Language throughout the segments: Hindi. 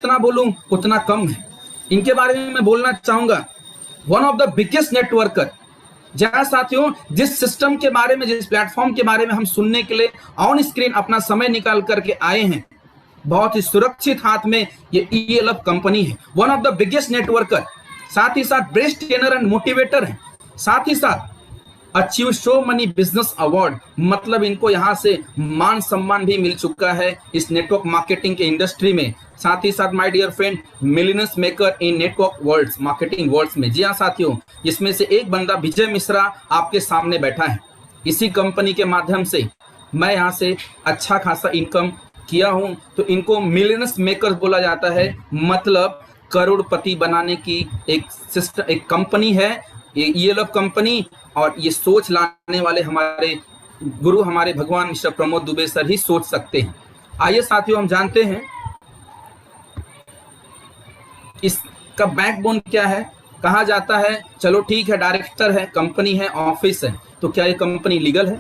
जितना बोलूं उतना कम है। इनके बारे में मैं बोलना चाहूंगा, one of the biggest networker. जहां साथियों जिस सिस्टम के बारे में, जिस प्लेटफॉर्म के बारे में हम सुनने के लिए ऑन स्क्रीन अपना समय निकाल करके आए हैं, बहुत ही सुरक्षित हाथ में ये ELF कंपनी है, one of the biggest networker, साथ ही साथ बेस्ट ट्रेनर एंड मोटिवेटर है, साथ ही साथ achieve so money business award, मतलब इनको यहां से मान सम्मान भी मिल चुका है इस नेटवर्क मार्केटिंग के इंडस्ट्री में। साथ ही साथ my dear friend, millionaires maker in network worlds, marketing worlds में। जी हाँ साथियों, इसमें से एक बंदा विजय मिश्रा आपके सामने बैठा है। इसी कंपनी के माध्यम से मैं यहाँ से अच्छा खासा इनकम किया हूँ, तो इनको मिलियनेयर्स मेकर बोला जाता है, मतलब करोड़पति बनाने की एक सिस्टम, एक कंपनी है ये ELF कंपनी। और ये सोच लाने वाले हमारे गुरु, हमारे भगवान मिस्टर प्रमोद दुबे सर ही सोच सकते हैं। आइए साथियों, हम जानते हैं इसका बैकबोन क्या है। कहा जाता है चलो ठीक है, डायरेक्टर है, कंपनी है, ऑफिस है, तो क्या ये कंपनी लीगल है?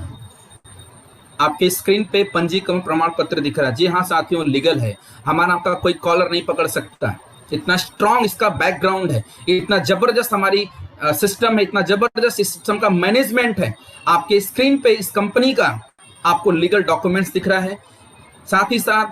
आपके स्क्रीन पे पंजीकरण प्रमाण पत्र दिख रहा है। जी हाँ साथियों, लीगल है। हमारा आपका कोई कॉलर नहीं पकड़ सकता। इतना स्ट्रांग इसका बैकग्राउंड है, इतना जबरदस्त हमारी सिस्टम है, इतना जबरदस्त सिस्टम का मैनेजमेंट है। आपके स्क्रीन पे इस कंपनी का आपको लीगल डॉक्यूमेंट्स दिख रहा है। साथ ही साथ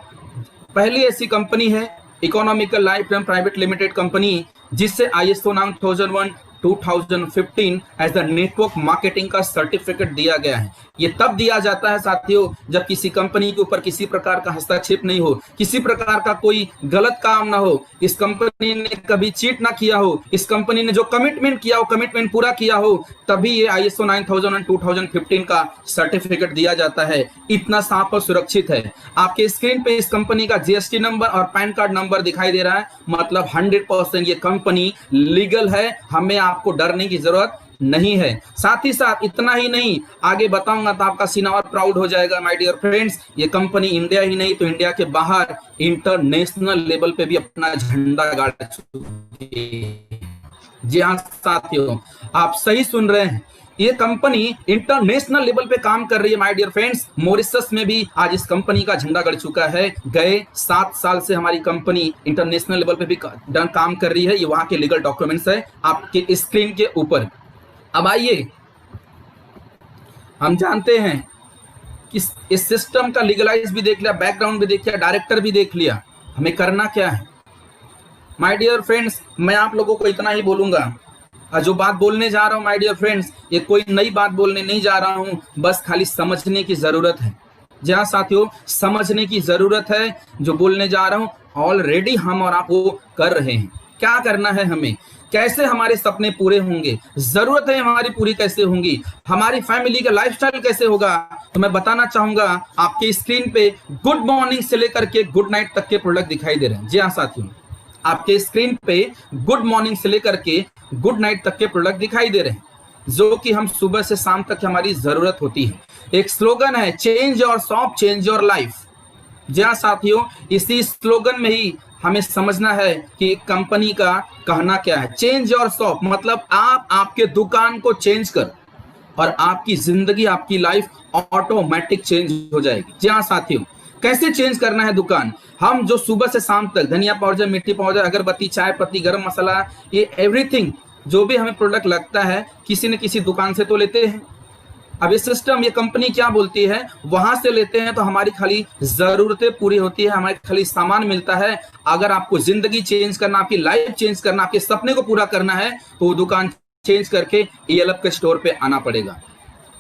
पहली ऐसी कंपनी है economical life time private limited company, जिससे ISO 9001/2015 as the network marketing का सर्टिफिकेट दिया गया है। ये तब दिया जाता है साथियों जब किसी कंपनी के ऊपर किसी प्रकार का हस्तक्षेप नहीं हो, किसी प्रकार का कोई गलत काम ना हो, इस कंपनी ने कभी चीट ना किया हो, इस कंपनी ने जो कमिटमेंट किया हो कमिटमेंट पूरा किया हो, तभी ये ISO 9001/2015 का सर्टिफिकेट दिया जाता है। इतना साफ और सुरक्षित है। आपके स्क्रीन पे इस कंपनी का GST नंबर और पैन कार्ड नंबर दिखाई दे रहा है, मतलब 100% ये कंपनी लीगल है। हमें आपको डरने की जरूरत नहीं है। साथ ही साथ इतना ही नहीं, आगे बताऊंगा तो आपका सीना और प्राउड हो जाएगा माय डियर फ्रेंड्स। ये कंपनी इंडिया ही नहीं तो इंडिया के बाहर इंटरनेशनल लेवल पे भी अपना झंडा गाड़ चुकी है। जी हाँ साथियों, आप सही सुन रहे हैं, ये कंपनी इंटरनेशनल लेवल पे काम कर रही है माय डियर फ्रेंड्स। मॉरिशस में भी आज इस कंपनी का झंडा गड़ चुका है। गए 7 साल से हमारी कंपनी इंटरनेशनल लेवल पे भी काम कर रही है। ये वहां के लीगल डॉक्यूमेंट्स है आपके स्क्रीन के ऊपर। अब आइए, हम जानते हैं कि इस सिस्टम का लीगलाइज भी देख लिया, बैकग्राउंड भी देख लिया, डायरेक्टर भी देख लिया, हमें करना क्या है माय डियर फ्रेंड्स। मैं आप लोगों को इतना ही बोलूंगा, जो बात बोलने जा रहा हूं माय डियर फ्रेंड्स, ये कोई नई बात बोलने नहीं जा रहा हूं, बस खाली समझने की जरूरत है। जहां साथियों समझने की जरूरत है, जो बोलने जा रहा हूं ऑलरेडी हम और आप वो कर रहे हैं। क्या करना है हमें, कैसे हमारे सपने पूरे होंगे, जरूरत है हमारी पूरी कैसे होंगी, हमारी फैमिली का लाइफस्टाइल कैसे होगा, तो मैं बताना चाहूंगा। आपके स्क्रीन पे गुड मॉर्निंग से लेकर के गुड नाइट तक के प्रोडक्ट दिखाई दे रहे हैं। जी हाँ साथियों, आपके स्क्रीन पे गुड मॉर्निंग से लेकर के गुड नाइट तक के प्रोडक्ट दिखाई दे रहे हैं, जो कि हम सुबह से शाम तक हमारी जरूरत होती है। एक स्लोगन है, change your shop change your life. जी हाँ साथियों, इसी स्लोगन में ही हमें समझना है कि कंपनी का कहना क्या है। चेंज योर शॉप मतलब आप आपके दुकान को चेंज कर और आपकी जिंदगी, आपकी लाइफ ऑटोमेटिक चेंज हो जाएगी। जी हाँ साथियों, कैसे चेंज करना है दुकान? हम जो सुबह से शाम तक धनिया पाउडर, मिट्टी पाउडर, अगरबत्ती, चाय पत्ती, गरम मसाला, ये एवरीथिंग जो भी हमें प्रोडक्ट लगता है किसी न किसी दुकान से तो लेते हैं। अब ये सिस्टम, ये कंपनी क्या बोलती है, वहां से लेते हैं तो हमारी खाली जरूरतें पूरी होती है, हमारे खाली सामान मिलता है। अगर आपको जिंदगी चेंज करना, आपकी लाइफ चेंज करना, आपके सपने को पूरा करना है, तो वो दुकान चेंज करके ELF के स्टोर पे आना पड़ेगा।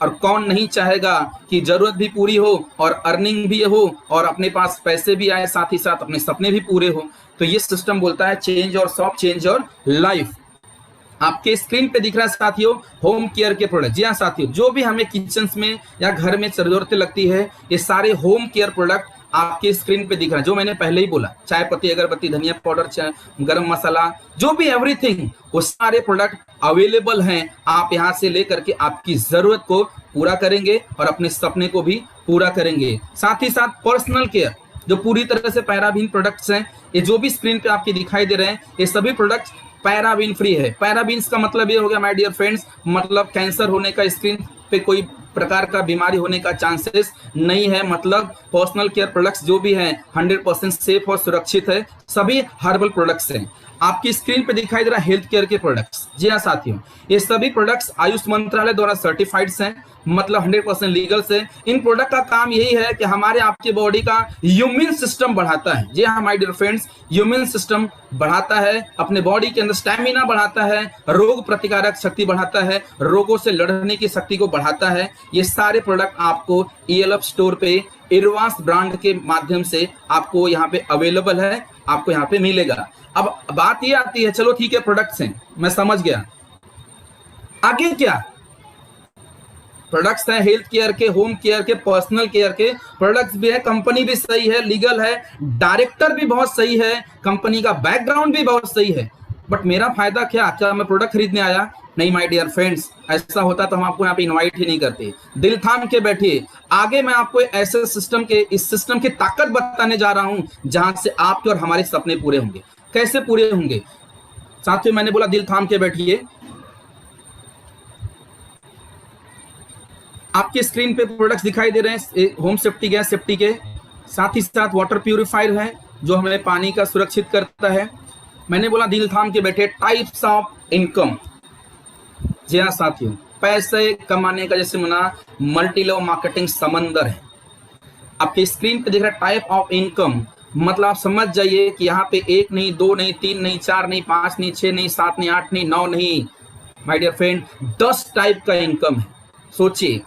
और कौन नहीं चाहेगा कि जरूरत भी पूरी हो और अर्निंग भी हो और अपने पास पैसे भी आए, साथ ही साथ अपने सपने भी पूरे हो। तो ये सिस्टम बोलता है change your shop change your life. आपके स्क्रीन पे दिख रहा है साथियों होम केयर के प्रोडक्ट। जी हाँ साथियों, जो भी हमें किचन में या घर में जरूरतें लगती है, ये सारे होम केयर प्रोडक्ट आपके स्क्रीन पे दिख रहा है। जो मैंने पहले ही बोला, चाय पत्ती, अगरबत्ती, धनिया पाउडर, गरम मसाला, जो भी एवरीथिंग, वो सारे प्रोडक्ट अवेलेबल हैं। आप यहाँ से लेकर के आपकी जरूरत को पूरा करेंगे और अपने सपने को भी पूरा करेंगे। साथ ही साथ पर्सनल केयर, जो पूरी तरह से पैराबीन प्रोडक्ट्स हैं, ये जो भी स्क्रीन पे आपके दिखाई दे रहे हैं, ये सभी प्रोडक्ट्स पैराबीन फ्री है। पैराबीन्स का मतलब ये हो गया माय डियर फ्रेंड्स, मतलब कैंसर होने का स्क्रीन पे कोई प्रकार का बीमारी होने का चांसेस नहीं है। मतलब पर्सनल केयर प्रोडक्ट्स जो भी हैं 100% सेफ और सुरक्षित है, सभी हर्बल प्रोडक्ट्स हैं। आपकी स्क्रीन पे दिखाई दे रहा है हेल्थ केयर के प्रोडक्ट्स। जी हाँ साथियों, ये सभी प्रोडक्ट्स आयुष मंत्रालय द्वारा सर्टिफाइड हैं, मतलब 100% लीगल से। इन प्रोडक्ट का काम यही है कि हमारे आपके बॉडी का इम्यून सिस्टम बढ़ाता है। जी हाँ my dear friends, immune system बढ़ाता है, अपने बॉडी के अंदर स्टैमिना बढ़ाता है, रोग प्रतिकारक शक्ति बढ़ाता है, रोगों से लड़ने की शक्ति को बढ़ाता है। ये सारे प्रोडक्ट आपको ELF स्टोर पे इरवास ब्रांड के माध्यम से आपको यहाँ पे अवेलेबल है, आपको यहाँ पे मिलेगा। अब बात ये आती है, चलो ठीक है प्रोडक्ट्स हैं, मैं समझ गया, आगे क्या? प्रोडक्ट्स हैं हेल्थ केयर के, होम केयर के, पर्सनल केयर के प्रोडक्ट्स भी है, कंपनी भी सही है, लीगल है, डायरेक्टर भी बहुत सही है, कंपनी का बैकग्राउंड भी बहुत सही है। बट मेरा फायदा क्या? क्या मैं प्रोडक्ट खरीदने आया? नहीं माय डियर फ्रेंड्स, ऐसा होता तो हम आपको यहाँ पे इनवाइट ही नहीं करते। दिल थाम के बैठिए, आगे मैं आपको ऐसे सिस्टम के, इस सिस्टम की ताकत बताने जा रहा हूं जहां से आपके और हमारे सपने पूरे होंगे। कैसे पूरे होंगे साथियों? मैंने बोला दिल थाम के बैठिए। आपके स्क्रीन पे प्रोडक्ट्स दिखाई दे रहे हैं होम सेफ्टी गैस सेफ्टी के, साथ ही साथ वाटर प्यूरिफायर है जो हमें पानी का सुरक्षित करता है। मैंने बोला दिल थाम के बैठे, टाइप्स ऑफ इनकम। जी हाँ साथियों, पैसे कमाने का जैसे मना मल्टी लेवल मार्केटिंग समंदर है। आपके स्क्रीन पे दिख रहा है टाइप ऑफ इनकम, मतलब आप समझ जाइए कि यहाँ पे 1 नहीं, 2 नहीं, 3 नहीं, 4 नहीं, 5 नहीं, 6 नहीं, 7 नहीं, 8 नहीं, 9 नहीं, माय डियर फ्रेंड 10 टाइप का इनकम है। सोचिए,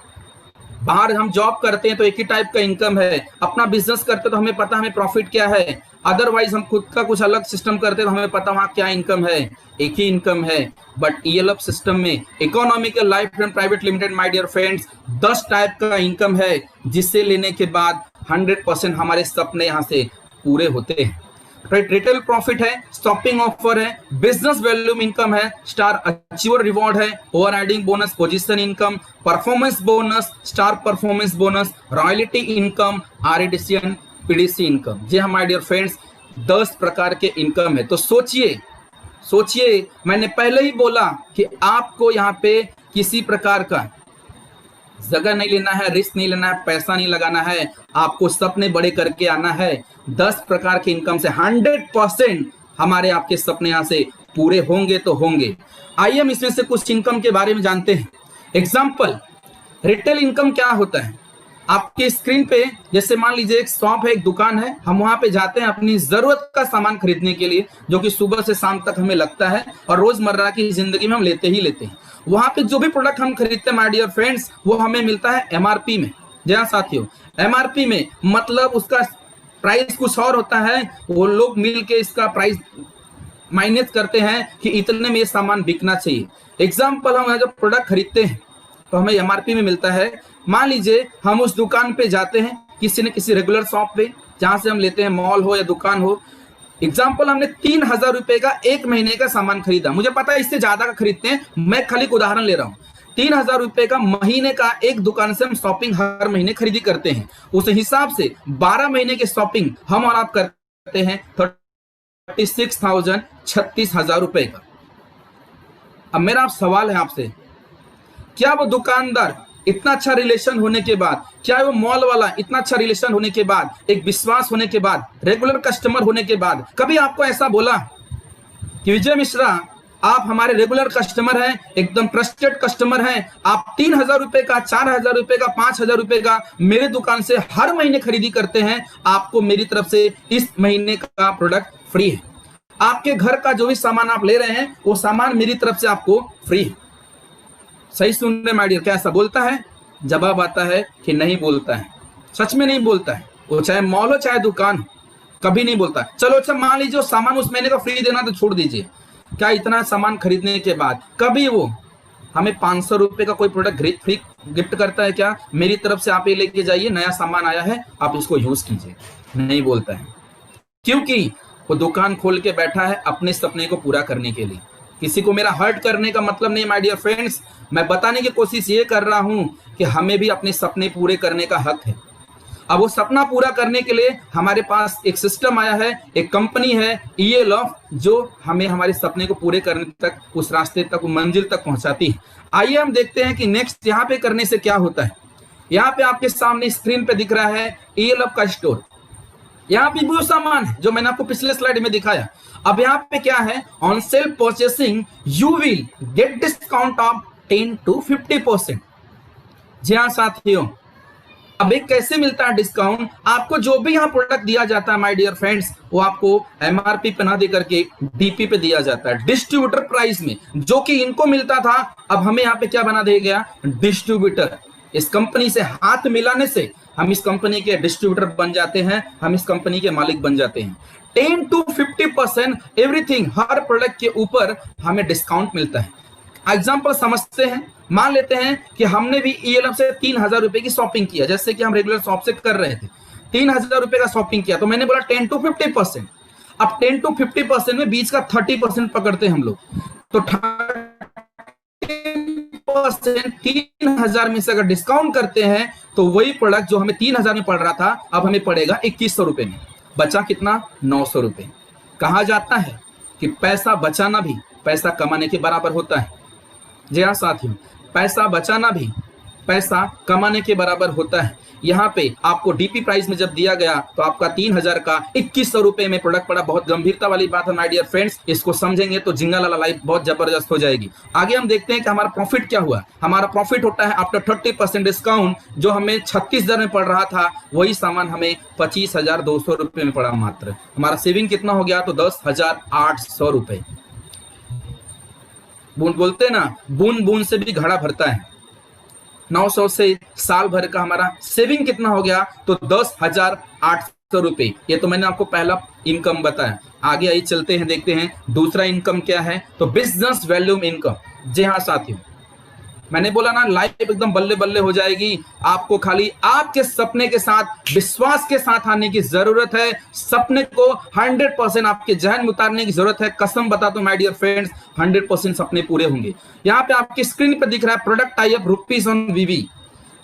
बाहर हम जॉब करते हैं तो एक ही टाइप का इनकम है, अपना बिजनेस करते हैं तो हमें पता हमें प्रॉफिट क्या है, अदरवाइज हम खुद का कुछ अलग सिस्टम करते हैं तो हमें पता वहां क्या इनकम है, एक ही इनकम है। बट ELF सिस्टम में economical life and private limited my dear friends 10 type का इनकम है, जिससे लेने के बाद 100% हमारे सपने यहाँ से पूरे होते हैं। रिटेल प्रॉफिट है, शॉपिंग ऑफर है, बिजनेस वैल्यूम इनकम है, स्टार अचीवर रिवॉर्ड है, overriding bonus, position income, performance bonus, star performance bonus, royalty income, RADCN, PDC income. जी हाँ माय डियर फ्रेंड्स, 10 प्रकार के इनकम है। तो सोचिए, मैंने पहले ही बोला कि आपको यहाँ पे किसी प्रकार का जगह नहीं लेना है, रिस्क नहीं लेना है, पैसा नहीं लगाना है, आपको सपने बड़े करके आना है। 10 प्रकार के इनकम से 100% हमारे आपके सपने यहाँ से पूरे होंगे तो होंगे। आइए हम इसमें से कुछ इनकम के बारे में जानते हैं। एग्जाम्पल, रिटेल इनकम क्या होता है? आपके स्क्रीन पे जैसे मान लीजिए एक शॉप है, एक दुकान है, हम वहां पे जाते हैं अपनी जरूरत का सामान खरीदने के लिए, जो कि सुबह से शाम तक हमें लगता है और रोजमर्रा की जिंदगी में हम लेते ही लेते हैं। वहां पे जो भी प्रोडक्ट हम खरीदते हैं माय डियर फ्रेंड्स, वो हमें मिलता है MRP में। जी हाँ साथियों, MRP में मतलब उसका प्राइस कुछ और होता है, वो लोग मिल के इसका प्राइस माइनस करते हैं कि इतने में ये सामान बिकना चाहिए। एग्जाम्पल, हम जब प्रोडक्ट खरीदते हैं तो हमें MRP में मिलता है। मान लीजिए हम उस दुकान पे जाते हैं, किसी न किसी रेगुलर शॉप पे जहां से हम लेते हैं, मॉल हो या दुकान हो। एग्जाम्पल, हमने 3000 रुपए का 1 महीने का सामान खरीदा। मुझे पता है इससे ज्यादा का खरीदते हैं, मैं खाली उदाहरण ले रहा हूँ। 3000 रुपए का महीने का एक दुकान से हम शॉपिंग हर महीने खरीदी करते हैं। उस हिसाब से 12 महीने के शॉपिंग हम और आप करते हैं 36,000 रुपए का। अब मेरा सवाल है आपसे, क्या वो दुकानदार इतना अच्छा रिलेशन होने के बाद, क्या वो मॉल वाला इतना अच्छा रिलेशन होने के बाद, एक विश्वास होने के बाद, रेगुलर कस्टमर होने के बाद कभी आपको ऐसा बोला कि विजय मिश्रा आप हमारे रेगुलर कस्टमर हैं, एकदम ट्रस्टेड कस्टमर हैं, आप 3000 रुपए का, 4000 रुपए का, 5000 रुपए का मेरे दुकान से हर महीने खरीदी करते हैं, आपको मेरी तरफ से इस महीने का प्रोडक्ट फ्री है। आपके घर का जो भी सामान आप ले रहे हैं वो सामान मेरी तरफ से आपको फ्री है। सही सुन रहे माय डियर? क्या ऐसा बोलता है? जवाब आता है कि नहीं बोलता है, सच में नहीं बोलता है। वो चाहे मॉल हो चाहे दुकान हो, कभी नहीं बोलता। चलो अच्छा मान लीजिए सामान उस महीने का फ्री देना तो छोड़ दीजिए, क्या इतना सामान खरीदने के बाद कभी वो हमें 500 रुपए का कोई प्रोडक्ट फ्री गिफ्ट करता है क्या? मेरी तरफ से आप ये लेके जाइए, नया सामान आया है, आप इसको यूज कीजिए। नहीं बोलता है, क्योंकि वो दुकान खोल के बैठा है अपने सपने को पूरा करने के लिए। किसी को मेरा हर्ट करने का मतलब नहीं माय डियर फ्रेंड्स, मैं बताने की कोशिश ये कर रहा हूं कि हमें भी अपने सपने पूरे करने का हक है। अब वो सपना पूरा करने के लिए हमारे पास एक सिस्टम आया है, एक कंपनी है ELOF, जो हमें हमारे सपने को पूरे करने तक, उस रास्ते तक, मंजिल तक पहुंचाती है। आइए हम देखते हैं कि नेक्स्ट यहाँ पे करने से क्या होता है। यहाँ पे आपके सामने स्क्रीन पे दिख रहा है ELOF का स्टोर। यहाँ पे वो सामान है जो मैंने आपको पिछले स्लाइड में दिखाया। अब यहाँ पे क्या है, on sale purchasing you will get discount of 10 to 50%। जी हाँ साथियों, अब एक कैसे मिलता है डिस्काउंट? आपको जो भी यहाँ प्रोडक्ट दिया जाता है माय डियर फ्रेंड्स, वो आपको MRP पे ना दे करके DP पे दिया जाता है, डिस्ट्रीब्यूटर प्राइस में, जो कि इनको मिलता था। अब हमें यहाँ पे क्या बना दिया गया, डिस्ट्रीब्यूटर। इस कंपनी से हाथ मिलाने से हम इस कंपनी के डिस्ट्रीब्यूटर बन जाते हैं, हम इस कंपनी के मालिक बन जाते हैं। 10 to 50% एवरीथिंग, हर प्रोडक्ट के ऊपर हमें डिस्काउंट मिलता है। एग्जाम्पल समझते हैं, मान लेते हैं कि हमने भी ELOF से 3,000 रुपए की शॉपिंग किया, जैसे कि हम रेगुलर शॉप से कर रहे थे। 3,000 रुपए का शॉपिंग किया, तो मैंने बोला 10 to 50%। अब 10 to 50% में बीच का 30% पकड़ते हैं हम लोग, तो 30% 3,000 में से अगर डिस्काउंट करते हैं तो वही प्रोडक्ट जो हमें 3,000 में पड़ रहा था, अब हमें पड़ेगा 2,100 रुपए में। बचा कितना, 900 रुपए। कहा जाता है कि पैसा बचाना भी पैसा कमाने के बराबर होता है। जी हाँ साथियों, पैसा बचाना भी पैसा कमाने के बराबर होता है। यहाँ पे आपको DP प्राइस में जब दिया गया तो आपका 3,000 का 2,100 रुपए में प्रोडक्ट पड़ा। बहुत गंभीरता वाली बात है माय डियर फ्रेंड्स, इसको समझेंगे तो जिंगा लाला लाइफ बहुत जबरदस्त हो जाएगी। आगे हम देखते हैं कि हमारा प्रॉफिट क्या हुआ। हमारा प्रॉफिट होता है आफ्टर 30% डिस्काउंट, जो हमें 36,000 में पड़ रहा था, वही सामान हमें 25,200 रुपए में पड़ा मात्र। हमारा सेविंग कितना हो गया, तो 10,800 रुपए। बूंद बोलते हैं ना, बूंद बूंद से भी घड़ा भरता है। 900 से साल भर का हमारा सेविंग कितना हो गया, तो 10,800 रुपए। ये तो मैंने आपको पहला इनकम बताया। आगे आई चलते हैं, देखते हैं दूसरा इनकम क्या है, तो बिजनेस वॉल्यूम इनकम। जी हाँ साथियों, मैंने बोला ना, लाइफ एकदम बल्ले बल्ले हो जाएगी। आपको खाली आपके सपने के साथ, विश्वास के साथ आने की जरूरत है। सपने को 100% आपके जहन में उतारने की जरूरत है। कसम बताता हूं माय डियर फ्रेंड्स, 100% सपने पूरे होंगे। यहाँ पे आपकी स्क्रीन पे दिख रहा है product type rupees on VV,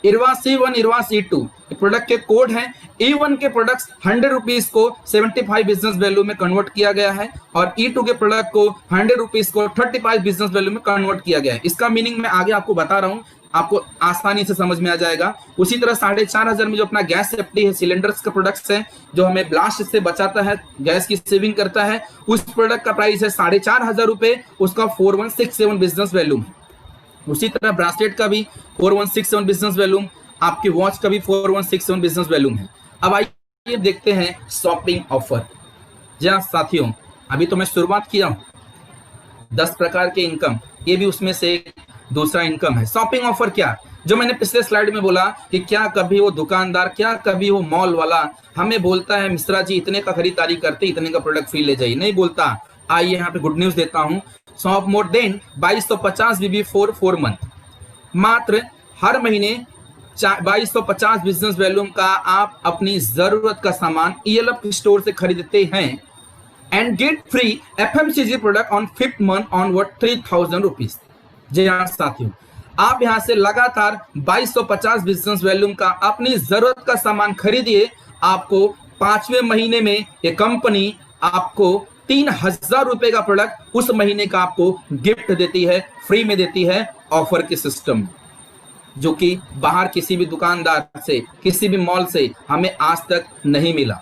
इरवास C1, इरवास E2 product के कोड हैं। E1 के प्रोडक्ट्स 100 रुपीज को 75 बिजनेस वैल्यू में कन्वर्ट किया गया है, और E2 के प्रोडक्ट को 100 रुपीज को 35 बिजनेस वैल्यू में कन्वर्ट किया गया है। इसका मीनिंग मैं आगे आपको बता रहा हूं, आपको आसानी से समझ में आ जाएगा। उसी तरह 4,500 में जो अपना गैस सेफ्टी है, सिलेंडर्स का प्रोडक्ट्स है, जो हमें ब्लास्ट से बचाता है, गैस की सेविंग करता है, उस प्रोडक्ट का प्राइस है 4,500 रुपए, उसका 4167 बिजनेस वैल्यू है। उसी तरह ब्रासलेट का भी 4167 बिजनेस वैल्यूम, आपकी वॉच का भी 4167 बिजनेस वैल्यूम है। अब आइए देखते हैं शॉपिंग ऑफर। जी हाँ साथियों, अभी तो मैं शुरुआत किया हूं, 10 प्रकार के इनकम, ये भी उसमें से एक दूसरा इनकम है। शॉपिंग ऑफर क्या, जो मैंने पिछले स्लाइड में बोला कि क्या कभी वो दुकानदार, क्या कभी वो मॉल वाला हमें बोलता है मिश्रा जी इतने का खरीदारी करते, इतने का प्रोडक्ट फ्री ले जाइए, नहीं बोलता। आइए यहाँ पे गुड न्यूज देता हूं, shop more than 2250 VV for 4 month. मात्र हर महीने 2250 बिजनेस वैल्यूम का आप अपनी जरूरत का सामान ELOF स्टोर से खरीदते हैं, and get free FMCG product on 5th month onward 3,000 rupees. जी हाँ साथियों, आप यहां से लगातार 2250 बिजनेस वैल्यूम का अपनी जरूरत का सामान खरीदिए। आपको 5वें महीने में ये कंपनी आपको 3,000 रुपए का प्रोडक्ट उस महीने का आपको गिफ्ट देती है, फ्री में देती है, ऑफर के सिस्टम, जो कि बाहर किसी भी दुकानदार से, किसी भी मॉल से हमें आज तक नहीं मिला।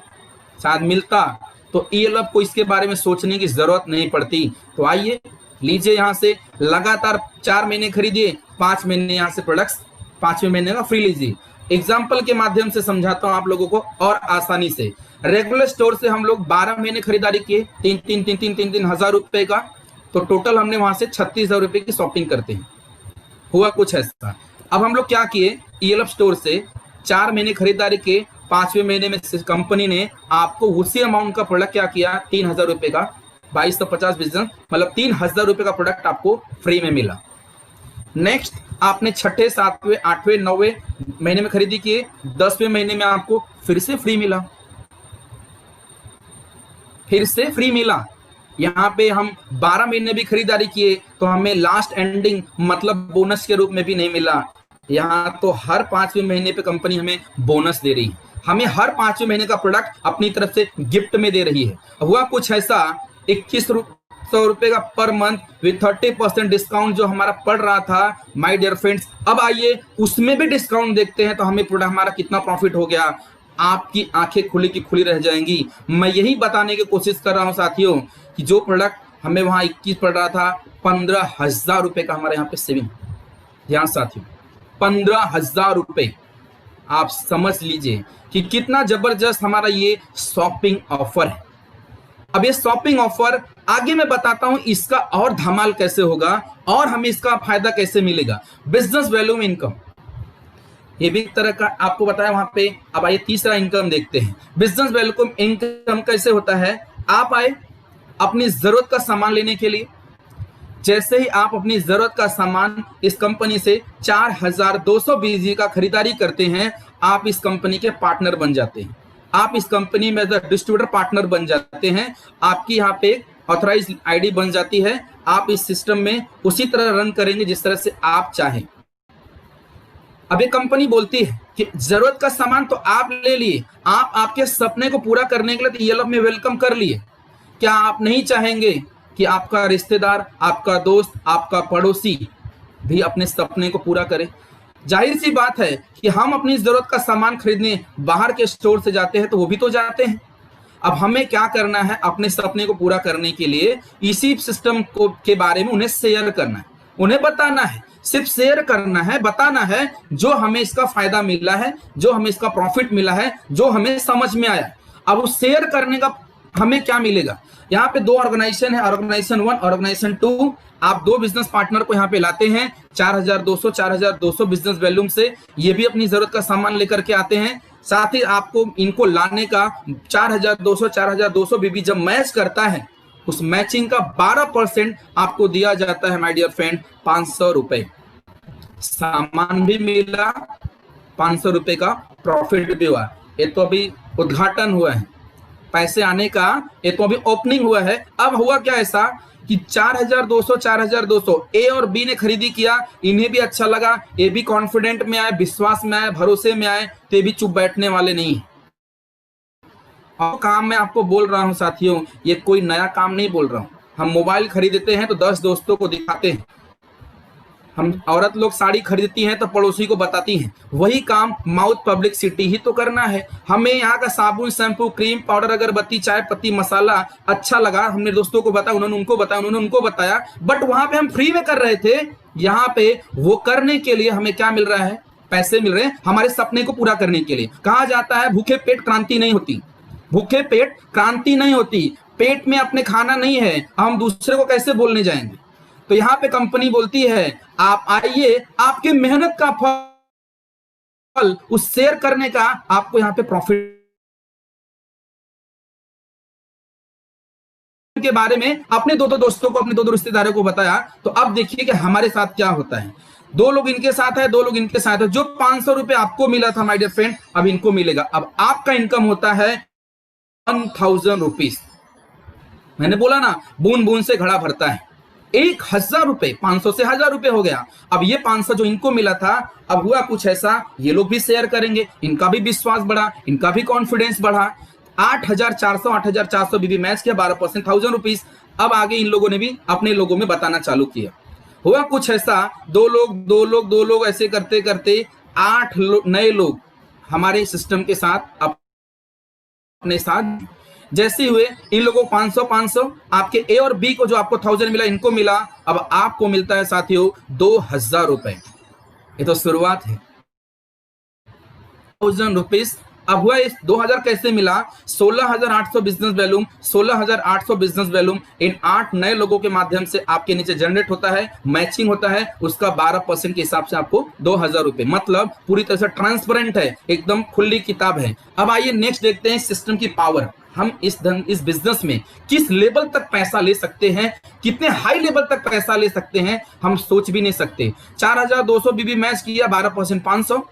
शायद मिलता तो ELOF को इसके बारे में सोचने की जरूरत नहीं पड़ती। तो आइए लीजिए, यहां से लगातार 4 महीने खरीदिए, 5 महीने यहां से प्रोडक्ट्स 5वें महीने का फ्री लीजिए। एग्जाम्पल के माध्यम से समझाता हूं आप लोगों को और आसानी से। रेगुलर स्टोर से हम लोग 12 महीने खरीदारी किए, 3 हजार रुपए का, तो टोटल हमने वहां से 36,000 रुपए की शॉपिंग करते हैं। हुआ कुछ ऐसा। अब हम लोग क्या किए, ELOF स्टोर से 4 महीने खरीदारी के, 5वें महीने में कंपनी ने आपको उसी अमाउंट का प्रोडक्ट क्या किया, 3,000 रुपए का, 2250 बिजनेस, मतलब 3,000 रुपए का प्रोडक्ट आपको फ्री में मिला। नेक्स्ट आपने 6ठे, 7वें, 8वें, 9वें महीने में खरीदी किए, 10वें महीने में आपको फिर से फ्री मिला, फिर से फ्री मिला। यहाँ पे हम 12 महीने भी खरीदारी किए तो हमें लास्ट एंडिंग मतलब बोनस के रूप में भी नहीं मिला। यहाँ तो हर 5वें महीने पे कंपनी हमें बोनस दे रही है। हमें हर 5वें महीने का प्रोडक्ट अपनी तरफ से गिफ्ट में दे रही है। हुआ कुछ ऐसा 2100 रुपए का पर मंथ विथ 30% डिस्काउंट जो हमारा पड़ रहा था माय डियर फ्रेंड्स, अब आइए उसमें भी डिस्काउंट देखते हैं तो हमें प्रोडक्ट हमारा कितना प्रॉफिट हो गया। आपकी आंखें खुली की खुली रह जाएंगी। मैं यही बताने की कोशिश कर रहा हूं साथियों कि जो प्रोडक्ट हमें वहां 21 पड़ रहा था, 15,000 रुपए का हमारे यहाँ पे सेविंग। ध्यान साथियों, 15,000 रुपए। आप समझ लीजिए कि कितना जबरदस्त हमारा ये शॉपिंग ऑफर है। अब ये शॉपिंग ऑफर आगे मैं बताता हूं इसका और धमाल कैसे होगा और हमें इसका फायदा कैसे मिलेगा। बिजनेस वैल्यूम इनकम, ये भी एक तरह का आपको बताया वहां पे। अब आइए तीसरा इनकम देखते हैं। बिजनेस वैल्यूम इनकम कैसे होता है? आप आए अपनी जरूरत का सामान लेने के लिए, जैसे ही आप अपनी जरूरत का सामान इस कंपनी से 4,200 BG का खरीदारी करते हैं, आप इस कंपनी के पार्टनर बन जाते हैं। आप इस कंपनी में डिस्ट्रीब्यूटर पार्टनर बन जाते हैं। आपकी यहाँ पे ऑथराइज आईडी बन जाती है। आप इस सिस्टम में उसी तरह रन करेंगे जिस तरह से आप चाहें। अब ये कंपनी बोलती है कि जरूरत का सामान तो आप ले लिए, आप आपके सपने को पूरा करने के लिए तो ये लोग में वेलकम कर लिए। क्या आप नहीं चाहेंगे कि आपका रिश्तेदार, आपका दोस्त, आपका पड़ोसी भी अपने सपने को पूरा करे? जाहिर सी बात है कि हम अपनी जरूरत का सामान खरीदने बाहर के स्टोर से जाते हैं तो वो भी तो जाते हैं। अब हमें क्या करना है? अपने सपने को पूरा करने के लिए इसी सिस्टम को के बारे में उन्हें शेयर करना है, उन्हें बताना है। सिर्फ शेयर करना है, बताना है जो हमें इसका फायदा मिला है, जो हमें इसका प्रॉफिट मिला है, जो हमें समझ में आया। अब उस शेयर करने का हमें क्या मिलेगा? यहाँ पे 2 ऑर्गेनाइजेशन है, ऑर्गेनाइजेशन 1, ऑर्गेनाइजेशन 2। आप 2 बिजनेस पार्टनर को यहाँ पे लाते हैं 4,200 बिजनेस वैल्यूम से। ये भी अपनी जरूरत का सामान लेकर के आते हैं। साथ ही आपको इनको लाने का 4,200 बीबी जब मैच करता है, उस मैचिंग का 12% आपको दिया जाता है माय डियर फ्रेंड, 500 रुपए। सामान भी मिला, 500 रुपए का प्रॉफिट भी हुआ। ये तो अभी उद्घाटन हुआ है, पैसे आने का ये तो अभी ओपनिंग हुआ है। अब हुआ क्या ऐसा कि 4,200 ए और बी ने खरीदी किया, इन्हें भी अच्छा लगा, ये भी कॉन्फिडेंट में आए, विश्वास में आए, भरोसे में आए, तो ये भी चुप बैठने वाले नहीं है। और काम मैं आपको बोल रहा हूं साथियों, ये कोई नया काम नहीं बोल रहा हूं। हम मोबाइल खरीदते हैं तो 10 दोस्तों को दिखाते हैं। हम औरत लोग साड़ी खरीदती हैं तो पड़ोसी को बताती हैं। वही काम माउथ पब्लिसिटी ही तो करना है। हमें यहाँ का साबुन, शैम्पू, क्रीम, पाउडर, अगरबत्ती, चाय पत्ती, मसाला अच्छा लगा, हमने दोस्तों को बताया, उन्होंने उनको बताया, उन्होंने उनको बताया, बट वहां पे हम फ्री में कर रहे थे। यहाँ पे वो करने के लिए हमें क्या मिल रहा है? पैसे मिल रहे हैं हमारे सपने को पूरा करने के लिए। कहा जाता है भूखे पेट क्रांति नहीं होती, भूखे पेट क्रांति नहीं होती। पेट में अपने खाना नहीं है, हम दूसरे को कैसे बोलने जाएंगे? तो यहाँ पे कंपनी बोलती है आप आइए, आपके मेहनत का फल, उस शेयर करने का आपको यहाँ पे प्रॉफिट के बारे में अपने 2 दोस्तों को, अपने 2 रिश्तेदारों को बताया। तो अब देखिए कि हमारे साथ क्या होता है। 2 लोग इनके साथ है, 2 लोग इनके साथ है। जो 500 रुपए आपको मिला था माय डियर फ्रेंड, अब इनको मिलेगा। अब आपका इनकम होता है 1,000 रुपीज। मैंने बोला ना, बूंद बूंद से घड़ा भरता है। 1,000 रुपए, 500 से 1,000 रुपए हो गया। अब ये 500 जो इनको मिला था, अब हुआ कुछ ऐसा, ये लोग भी शेयर करेंगे, इनका भी विश्वास बढ़ा, इनका भी कॉन्फिडेंस बढ़ा। 8,400 बीबी मैच किया, 12% 1,000 रुपीज। अब आगे इन लोगों ने भी अपने लोगों में बताना चालू किया। हुआ कुछ ऐसा, 2 लोग ऐसे करते करते 8 नए लोग हमारे सिस्टम के साथ अपने साथ जैसे हुए। इन लोगों को 500 आपके ए और बी को जो आपको 1,000 मिला, इनको मिला। अब आपको मिलता है साथियों 2,000 रुपए। ये तो शुरुआत है, 1,000 रुपीज। अब हुआ इस 2,000 कैसे मिला? 16,800 बिजनेस वैल्यूम, 16,800 बिजनेस वैल्यूम इन 8 नए लोगों के माध्यम से आपके नीचे जनरेट होता है, मैचिंग होता है। उसका 12% के हिसाब से आपको 2,000 रुपए, मतलब पूरी तरह से ट्रांसपेरेंट है, एकदम खुली किताब है। अब आइए नेक्स्ट देखते हैं सिस्टम की पावर। हम इस बिजनेस में किस लेवल तक पैसा ले सकते हैं, कितने हाई लेवल तक पैसा ले सकते हैं, हम सोच भी नहीं सकते। 4,200 बीबी मैच किया, 12% 500।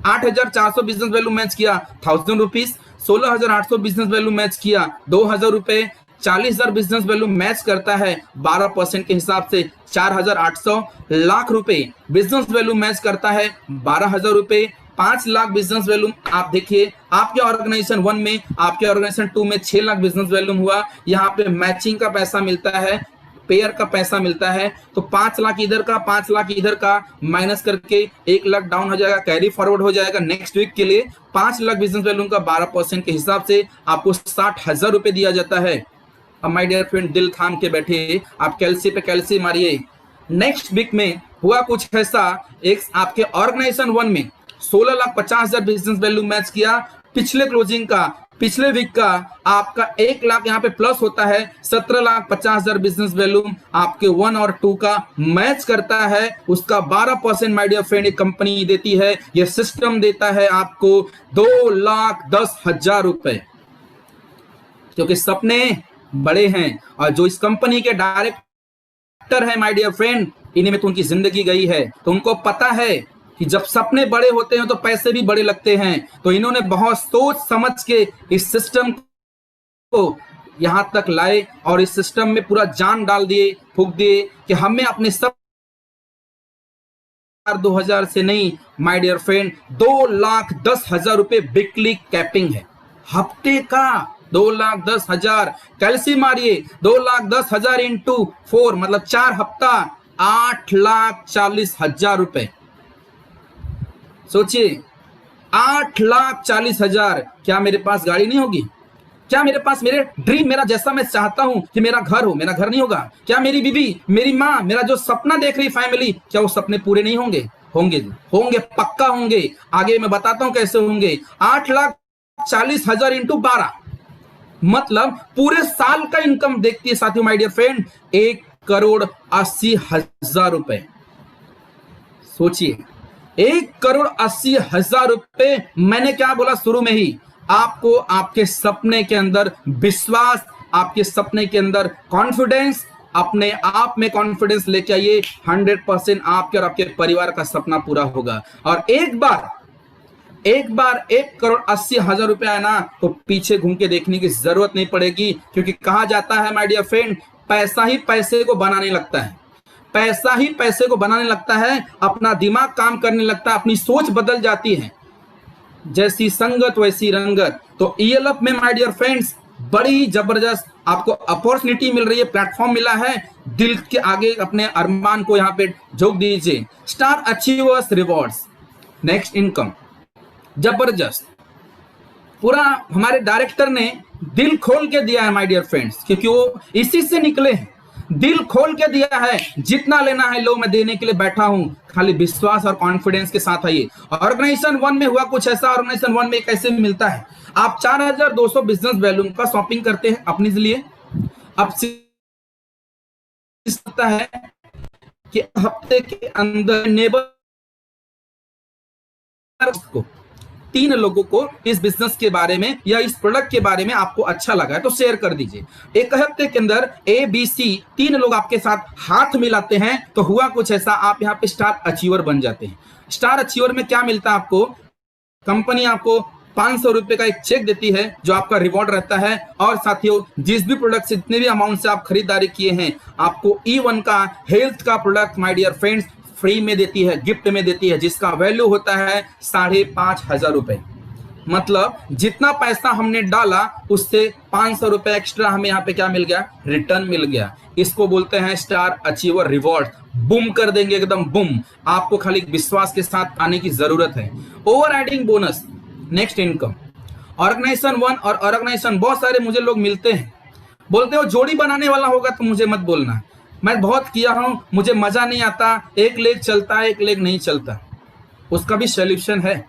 8,400 बिजनेस वैल्यू मैच किया, 1,000 रुपीज। 16,800 बिजनेस वैल्यू मैच किया, 2,000 रुपए। 40,000 बिजनेस वैल्यू मैच करता है 12% के हिसाब से 4,800। लाख रुपए बिजनेस वैल्यू मैच करता है 12,000 रुपए। 5 लाख बिजनेस वैल्यूम आप देखिए, आपके ऑर्गेनाइजेशन 1 में, आपके ऑर्गेनाइजेशन 2 में 6 लाख बिजनेस वैल्यूम हुआ। यहाँ पे मैचिंग का पैसा मिलता है, पेयर का पैसा मिलता है, तो 5 लाख इधर का, 5 लाख इधर का माइनस करके 1 लाख डाउन हो जाएगा, कैरी फॉरवर्ड हो जाएगा नेक्स्ट वीक के लिए। 5 लाख बिजनेस वैल्यू का 12% के हिसाब से आपको 60,000 रुपए दिया जाता है। अब माय डियर फ्रेंड, दिल थाम के बैठे, आप कैल्सी पे कैल्सी मारिए। नेक्स्ट वीक में हुआ कुछ ऐसा, एक आपके ऑर्गेनाइजेशन 1 में 16,50,000 बिजनेस वैल्यू मैच किया। पिछले क्लोजिंग का, पिछले वीक का आपका 1 लाख यहाँ पे प्लस होता है, 17,50,000 बिजनेस वैल्यू आपके 1 और 2 का मैच करता है। उसका 12% माय डियर फ्रेंड कंपनी देती है, ये सिस्टम देता है आपको 2,10,000 रुपए, क्योंकि सपने बड़े हैं। और जो इस कंपनी के डायरेक्टर है माय डियर फ्रेंड, इन्हीं में तो उनकी जिंदगी गई है, तो उनको पता है कि जब सपने बड़े होते हैं तो पैसे भी बड़े लगते हैं। तो इन्होंने बहुत सोच समझ के इस सिस्टम को यहां तक लाए और इस सिस्टम में पूरा जान डाल दिए, फूंक दिए कि हमें अपने सब 2000 से नहीं माय डियर फ्रेंड, 2,10,000 रुपए वीकली कैपिंग है हफ्ते का। 2,10,000 कैलसी मारिए, 2,10,000 इंटू 4 मतलब 4 हफ्ता, 8,40,000 रुपए। सोचिए, 8,40,000। क्या मेरे पास गाड़ी नहीं होगी? क्या मेरे पास मेरे ड्रीम, मेरा जैसा मैं चाहता हूं कि मेरा घर हो, मेरा घर नहीं होगा? क्या मेरी बीवी, मेरी माँ, मेरा जो सपना देख रही फैमिली, क्या वो सपने पूरे नहीं होंगे? होंगे, होंगे, पक्का होंगे। आगे मैं बताता हूं कैसे होंगे। 8,40,000 इंटू 12 मतलब पूरे साल का इनकम देखती है साथियों माय डियर फ्रेंड, 1,80,000 रुपए। सोचिए, 1,80,000 रुपए। मैंने क्या बोला शुरू में ही, आपको आपके सपने के अंदर विश्वास, आपके सपने के अंदर कॉन्फिडेंस, अपने आप में कॉन्फिडेंस लेके आइए। 100% आपके और आपके परिवार का सपना पूरा होगा। और एक बार 1,80,000 रुपए आए ना, तो पीछे घूम के देखने की जरूरत नहीं पड़ेगी, क्योंकि कहा जाता है माय डियर फ्रेंड, पैसा ही पैसे को बनाने लगता है। पैसा ही पैसे को बनाने लगता है, अपना दिमाग काम करने लगता है, अपनी सोच बदल जाती है। जैसी संगत वैसी रंगत। तो ईएलएफ में माय डियर फ्रेंड्स बड़ी ही जबरदस्त आपको अपॉर्चुनिटी मिल रही है, प्लेटफॉर्म मिला है। दिल के आगे अपने अरमान को यहाँ पे झोंक दीजिए। Star achievers rewards, next income, जबरदस्त। पूरा हमारे डायरेक्टर ने दिल खोल के दिया है माय डियर फ्रेंड्स, क्योंकि वो इसी से निकले हैं। दिल खोल के दिया है, जितना लेना है लो, मैं देने के लिए बैठा हूं। खाली विश्वास और कॉन्फिडेंस के साथ आइए। ऑर्गेनाइजेशन 1 में हुआ कुछ ऐसा, ऑर्गेनाइजेशन 1 में कैसे मिलता है, आप 4,200 बिजनेस वैल्यू का शॉपिंग करते हैं अपने लिए। अब सकता है कि हफ्ते के अंदर नेबर को 3 लोगों को इस बिजनेस के बारे में या इस प्रोडक्ट के बारे में आपको अच्छा लगा है तो शेयर कर दीजिए। एक हफ्ते के अंदर ABC 3 लोग आपके साथ हाथ मिलाते हैं, तो हुआ कुछ ऐसा, आप यहाँ पे स्टार अचीवर बन जाते हैं। स्टार अचीवर में क्या मिलता है आपको, कंपनी आपको 500 रुपए का एक चेक देती है, जो आपका रिवॉर्ड रहता है। और साथियों, जिस भी प्रोडक्ट से, जितने भी अमाउंट से आप खरीदारी किए हैं, आपको E1 का हेल्थ का product my dear friends free में देती है, गिफ्ट में देती है, जिसका वैल्यू होता है 5,500 रुपए। मतलब जितना पैसा हमने डाला उससे 500 रुपए एक्स्ट्रा हमें यहाँ पे क्या मिल गया, रिटर्न मिल गया। इसको बोलते हैं स्टार अचीवर रिवॉर्ड। बूम कर देंगे, एकदम बूम। आपको खाली विश्वास के साथ आने की जरूरत है। Overriding bonus, next income. Organisation 1 और ऑर्गेनाइजेशन, बहुत सारे मुझे लोग मिलते हैं, बोलते हो जोड़ी बनाने वाला होगा तो मुझे मत बोलना, मैं बहुत किया हूं, मुझे मजा नहीं आता, एक लेग चलता है एक लेग नहीं चलता। उसका भी सॉल्यूशन है।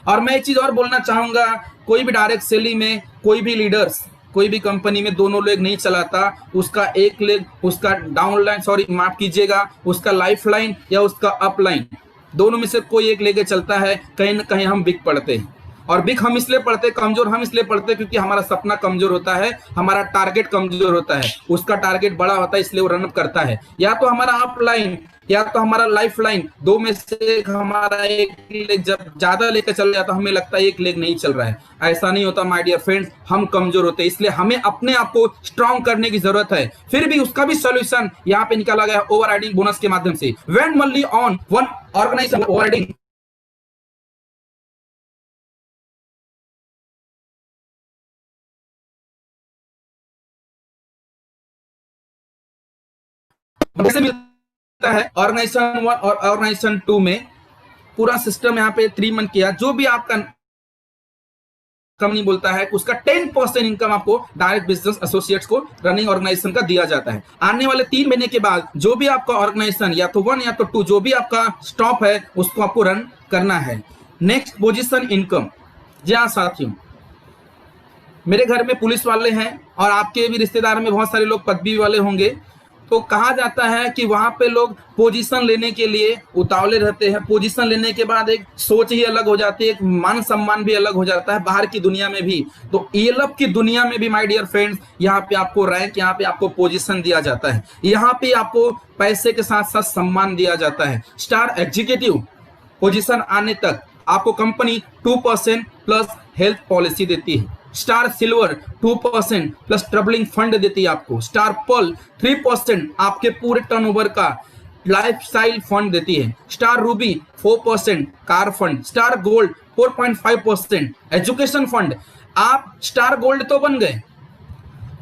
और मैं एक चीज और बोलना चाहूंगा, कोई भी डायरेक्ट सेलिंग में, कोई भी लीडर्स, कोई भी कंपनी में दोनों लेग नहीं चलाता। उसका एक लेग, उसका डाउन लाइन, सॉरी माफ कीजिएगा, उसका लाइफ लाइन या उसका अप लाइन, दोनों में से कोई एक लेके चलता है। कहीं ना कहीं हम बिक पड़ते हैं। और बिक हम इसलिए पड़ते, कमजोर हम इसलिए पड़ते क्योंकि हमारा सपना कमजोर होता है, हमारा टारगेट कमजोर होता है, उसका टारगेट बड़ा होता है, इसलिए वो रनअप करता है। या तो हमारा अप लाइन या तो हमारा लाइफ लाइन, दो में से हमारा एक लेग जब ज्यादा लेकर चल जाता है, हमें लगता है एक लेग नहीं चल रहा है। ऐसा नहीं होता माय डियर फ्रेंड्स, हम कमजोर होते हैं, इसलिए हमें अपने आप को स्ट्रॉन्ग करने की जरूरत है। फिर भी उसका भी सोल्यूशन यहाँ पे निकाला गया ओवर राइडिंग बोनस के माध्यम से। When only on one organisation overriding कैसे मिलता है ऑर्गेनाइजेशन 1 और ऑर्गेनाइजेशन 2 में पूरा सिस्टम यहाँ पे 3 मंथ किया, जो भी आपका कंपनी बोलता है उसका 10% इनकम आपको डायरेक्ट बिजनेस एसोसिएट्स को रनिंग ऑर्गेनाइजेशन का दिया जाता है। आने वाले 3 महीने के बाद जो भी आपका ऑर्गेनाइजेशन या तो 1 या तो 2 जो भी आपका स्टॉप है उसको आपको रन करना है। Next position income. जी हाँ साथियों, मेरे घर में पुलिस वाले हैं और आपके भी रिश्तेदार में बहुत सारे लोग पदवी वाले होंगे, तो कहा जाता है कि वहां पे लोग पोजीशन लेने के लिए उतावले रहते हैं। पोजीशन लेने के बाद एक सोच ही अलग हो जाती है, एक मान सम्मान भी अलग हो जाता है बाहर की दुनिया में भी। तो ईएलएफ की दुनिया में भी माय डियर फ्रेंड्स, यहाँ पे आपको रैंक, यहाँ पे आपको पोजीशन दिया जाता है, यहाँ पे आपको पैसे के साथ साथ सम्मान दिया जाता है। स्टार एग्जीक्यूटिव पोजीशन आने तक आपको कंपनी 2% प्लस हेल्थ पॉलिसी देती है। Star silver 2% plus troubling fund देती है आपको। स्टार पर्ल 3% आपके पूरे टर्नओवर का लाइफस्टाइल फंड देती है। Star Ruby 4% car fund. Star gold 4.5% education fund. आप स्टार गोल्ड तो बन गए,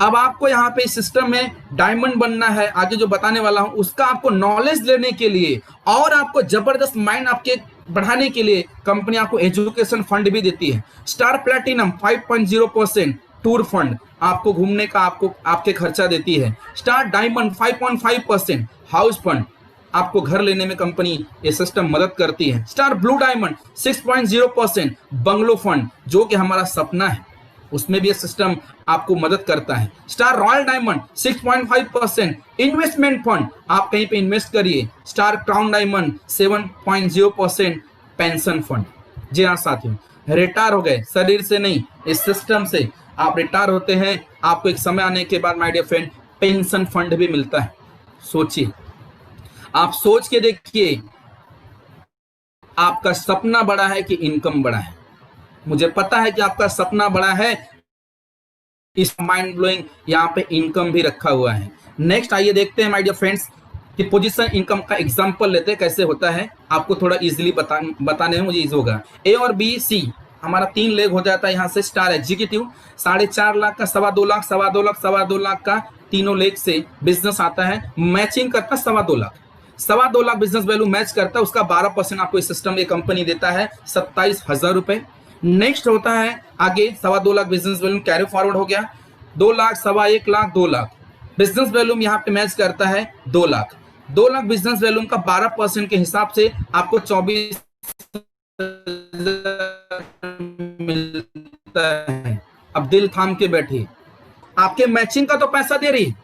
अब आपको यहाँ पे सिस्टम में डायमंड बनना है। आगे जो बताने वाला हूं उसका आपको नॉलेज लेने के लिए और आपको जबरदस्त माइंड आपके बढ़ाने के लिए कंपनी आपको एजुकेशन फंड भी देती है। स्टार प्लैटिनम 5.0% टूर फंड, आपको घूमने का आपके खर्चा देती है। स्टार डायमंड 5.5% हाउस फंड, आपको घर लेने में कंपनी ये सिस्टम मदद करती है। Star blue diamond 6.0% bungalow fund, जो कि हमारा सपना है, उसमें भी ये सिस्टम आपको मदद करता है। Star royal diamond 6.5% investment fund, आप कहीं पे इन्वेस्ट करिए। Star crown diamond 7.0% pension fund. जी हाँ साथियों, रिटायर हो गए, शरीर से नहीं इस सिस्टम से आप रिटायर होते हैं, आपको एक समय आने के बाद my dear friend pension fund भी मिलता है। सोचिए, आप सोच के देखिए, आपका सपना बड़ा है कि इनकम बड़ा है? मुझे पता है कि आपका सपना बड़ा है, इस माइंड ब्लोइंग यहाँ पे इनकम भी रखा हुआ है। नेक्स्ट आइए देखते हैं माय डियर फ्रेंड्स कि पोजीशन इनकम का एग्जांपल लेते हैं, कैसे होता है। आपको थोड़ा इजीली बताने में मुझे इजी होगा। ए और बी सी हमारा 3 लेग हो जाता है यहाँ से। स्टार एग्जीक्यूटिव 4.5 लाख का 2.25 लाख, 2.25 लाख, 2.25 लाख का तीनों लेग से बिजनेस आता है। मैचिंग करता 2.25 lakh, 2.25 lakh business value match करता है, उसका 12% आपको इस सिस्टम ये कंपनी देता है, 27,000 रुपए। नेक्स्ट होता है आगे 2.25 lakh business volume carry forward हो गया, 2 लाख, 1.25 लाख, 2 लाख बिजनेस वैल्यूम यहाँ पे मैच करता है 2 लाख। 2 लाख बिजनेस वैल्यूम का 12% के हिसाब से आपको 24 मिलता है। अब दिल थाम के बैठिए, आपके मैचिंग का तो पैसा दे रही है।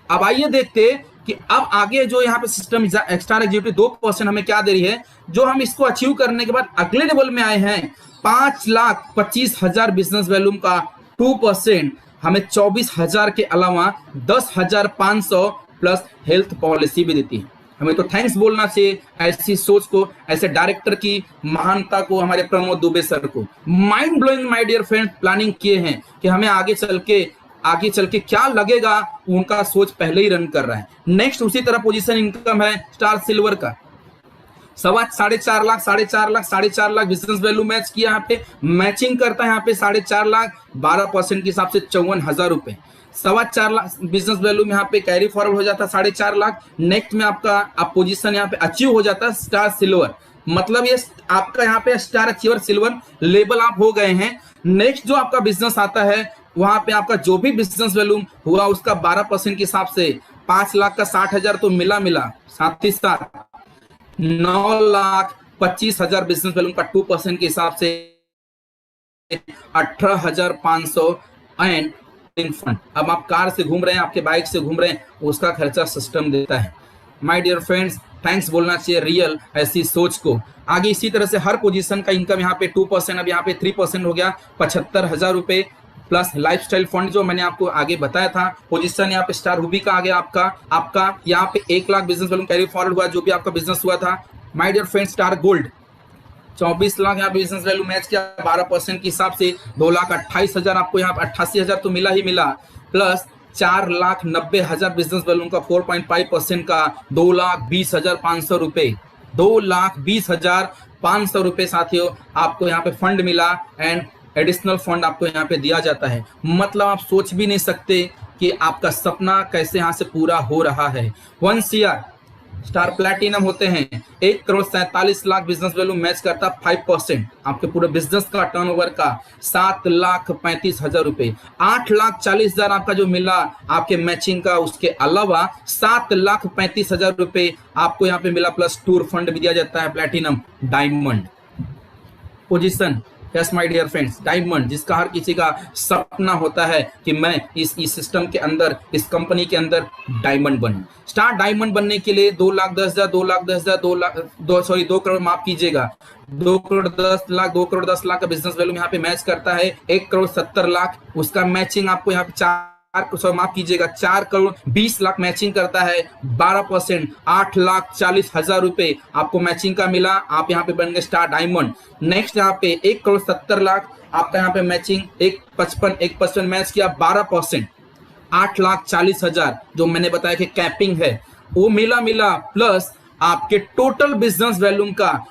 अब आइए देखते कि अब आगे जो यहाँ पे सिस्टम स्टार एग्जीक्यूटिव 2% हमें क्या दे रही है। जो हम इसको अचीव करने के बाद अगले लेवल में आए हैं, 5,25,000 बिजनेस वैल्यूम का 2% हमें 24,000 के अलावा 10,500 प्लस हेल्थ पॉलिसी भी देती है। हमें तो थैंक्स बोलना चाहिए ऐसी सोच को, ऐसे डायरेक्टर की महानता को, हमारे प्रमोद दुबे सर को। Mind blowing my dear friend planning किए हैं कि हमें आगे चल के क्या लगेगा, उनका सोच पहले ही रन कर रहा है। नेक्स्ट उसी तरह पोजीशन इनकम है स्टार सिल्वर का 4.5 lakh, 4.5 lakh business value match किया, यहाँ पे मैचिंग करता है यहाँ पे 4.5 लाख, 12% के हिसाब से 54,000 रुपए। 4.25 लाख बिजनेस वैल्यू में यहाँ पे कैरी फॉरवर्ड हो जाता है 4.5 लाख। नेक्स्ट में आपका पोजीशन यहाँ पे अचीव हो जाता है स्टार सिल्वर, मतलब ये आपका यहाँ पे स्टार अचीवर सिल्वर लेवल आप हो गए हैं। नेक्स्ट जो आपका बिजनेस आता है, वहां पे आपका जो भी बिजनेस वैल्यू हुआ उसका 12% के हिसाब से 5 लाख का 60,000 तो मिला, साथ ही साथ 9,25,000 बिजनेस वैल्यू का 2% के हिसाब से 18,500 एंड फंड। अब आप कार से घूम रहे हैं, आपके बाइक से घूम रहे हैं, उसका खर्चा सिस्टम देता है। माय डियर फ्रेंड्स, थैंक्स बोलना चाहिए रियल ऐसी सोच को। आगे इसी तरह से हर पोजीशन का इनकम यहाँ पे 2%, अब यहाँ पे 3% हो गया, 75,000 रुपए प्लस लाइफस्टाइल फंड जो मैंने आपको आगे बताया था। पोजीशन यहाँ पे स्टार रूबी का आ गया आपका यहाँ पे 1 lakh business value carry forward हुआ, जो भी आपका बिजनेस हुआ था। My dear friend, star gold 24 lakh यहाँ बिजनेस वैल्यू मैच किया, 12% के हिसाब से 2,28,000 आपको यहाँ पे 88,000 तो मिला ही मिला, प्लस 4,90,000 बिजनेस वैल्यू का 4.5% का 2,20,500 रुपए, 2,20,500 रुपए साथियों आपको यहाँ पे फंड मिला एंड एडिशनल फंड आपको यहाँ पे दिया जाता है। मतलब आप सोच भी नहीं सकते कि आपका सपना कैसे यहाँ से पूरा हो रहा है। 1 CR स्टार प्लैटिनम होते हैं, 1,47,00,000 बिजनेस वैल्यू मैच करता 5% आपके पूरे बिजनेस का टर्नओवर का 7,35,000 रुपए। 8,40,000 आपका जो मिला आपके मैचिंग का, उसके अलावा 7,35,000 रुपए आपको यहाँ पे मिला, प्लस टूर फंड भी दिया जाता है। Platinum diamond position, yes my dear friends, diamond जिसका हर किसी का सपना होता है कि मैं इस सिस्टम के अंदर, इस कंपनी के अंदर डायमंड बनूं। स्टार डायमंड बनने के लिए 2,10,000 2 करोड़ माफ कीजिएगा, 2,10,00,000 का बिजनेस वैल्यू यहाँ पे मैच करता है। 1,70,00,000 उसका मैचिंग आपको यहाँ पे 4,20,00,000 मैचिंग करता है। 12% 8,40,000 रुपए आपको मैचिंग का मिला, आप यहाँ पे बन गए स्टार डायमंड। नेक्स्ट यहाँ पे 1,70,00,000 आपका यहाँ पे मैचिंग 1,55 मैच किया, 12% 8,40,000 जो मैंने बताया कि कैपिंग है वो मिला प्लस आपके टोटल बिजनेस वैल्यूम का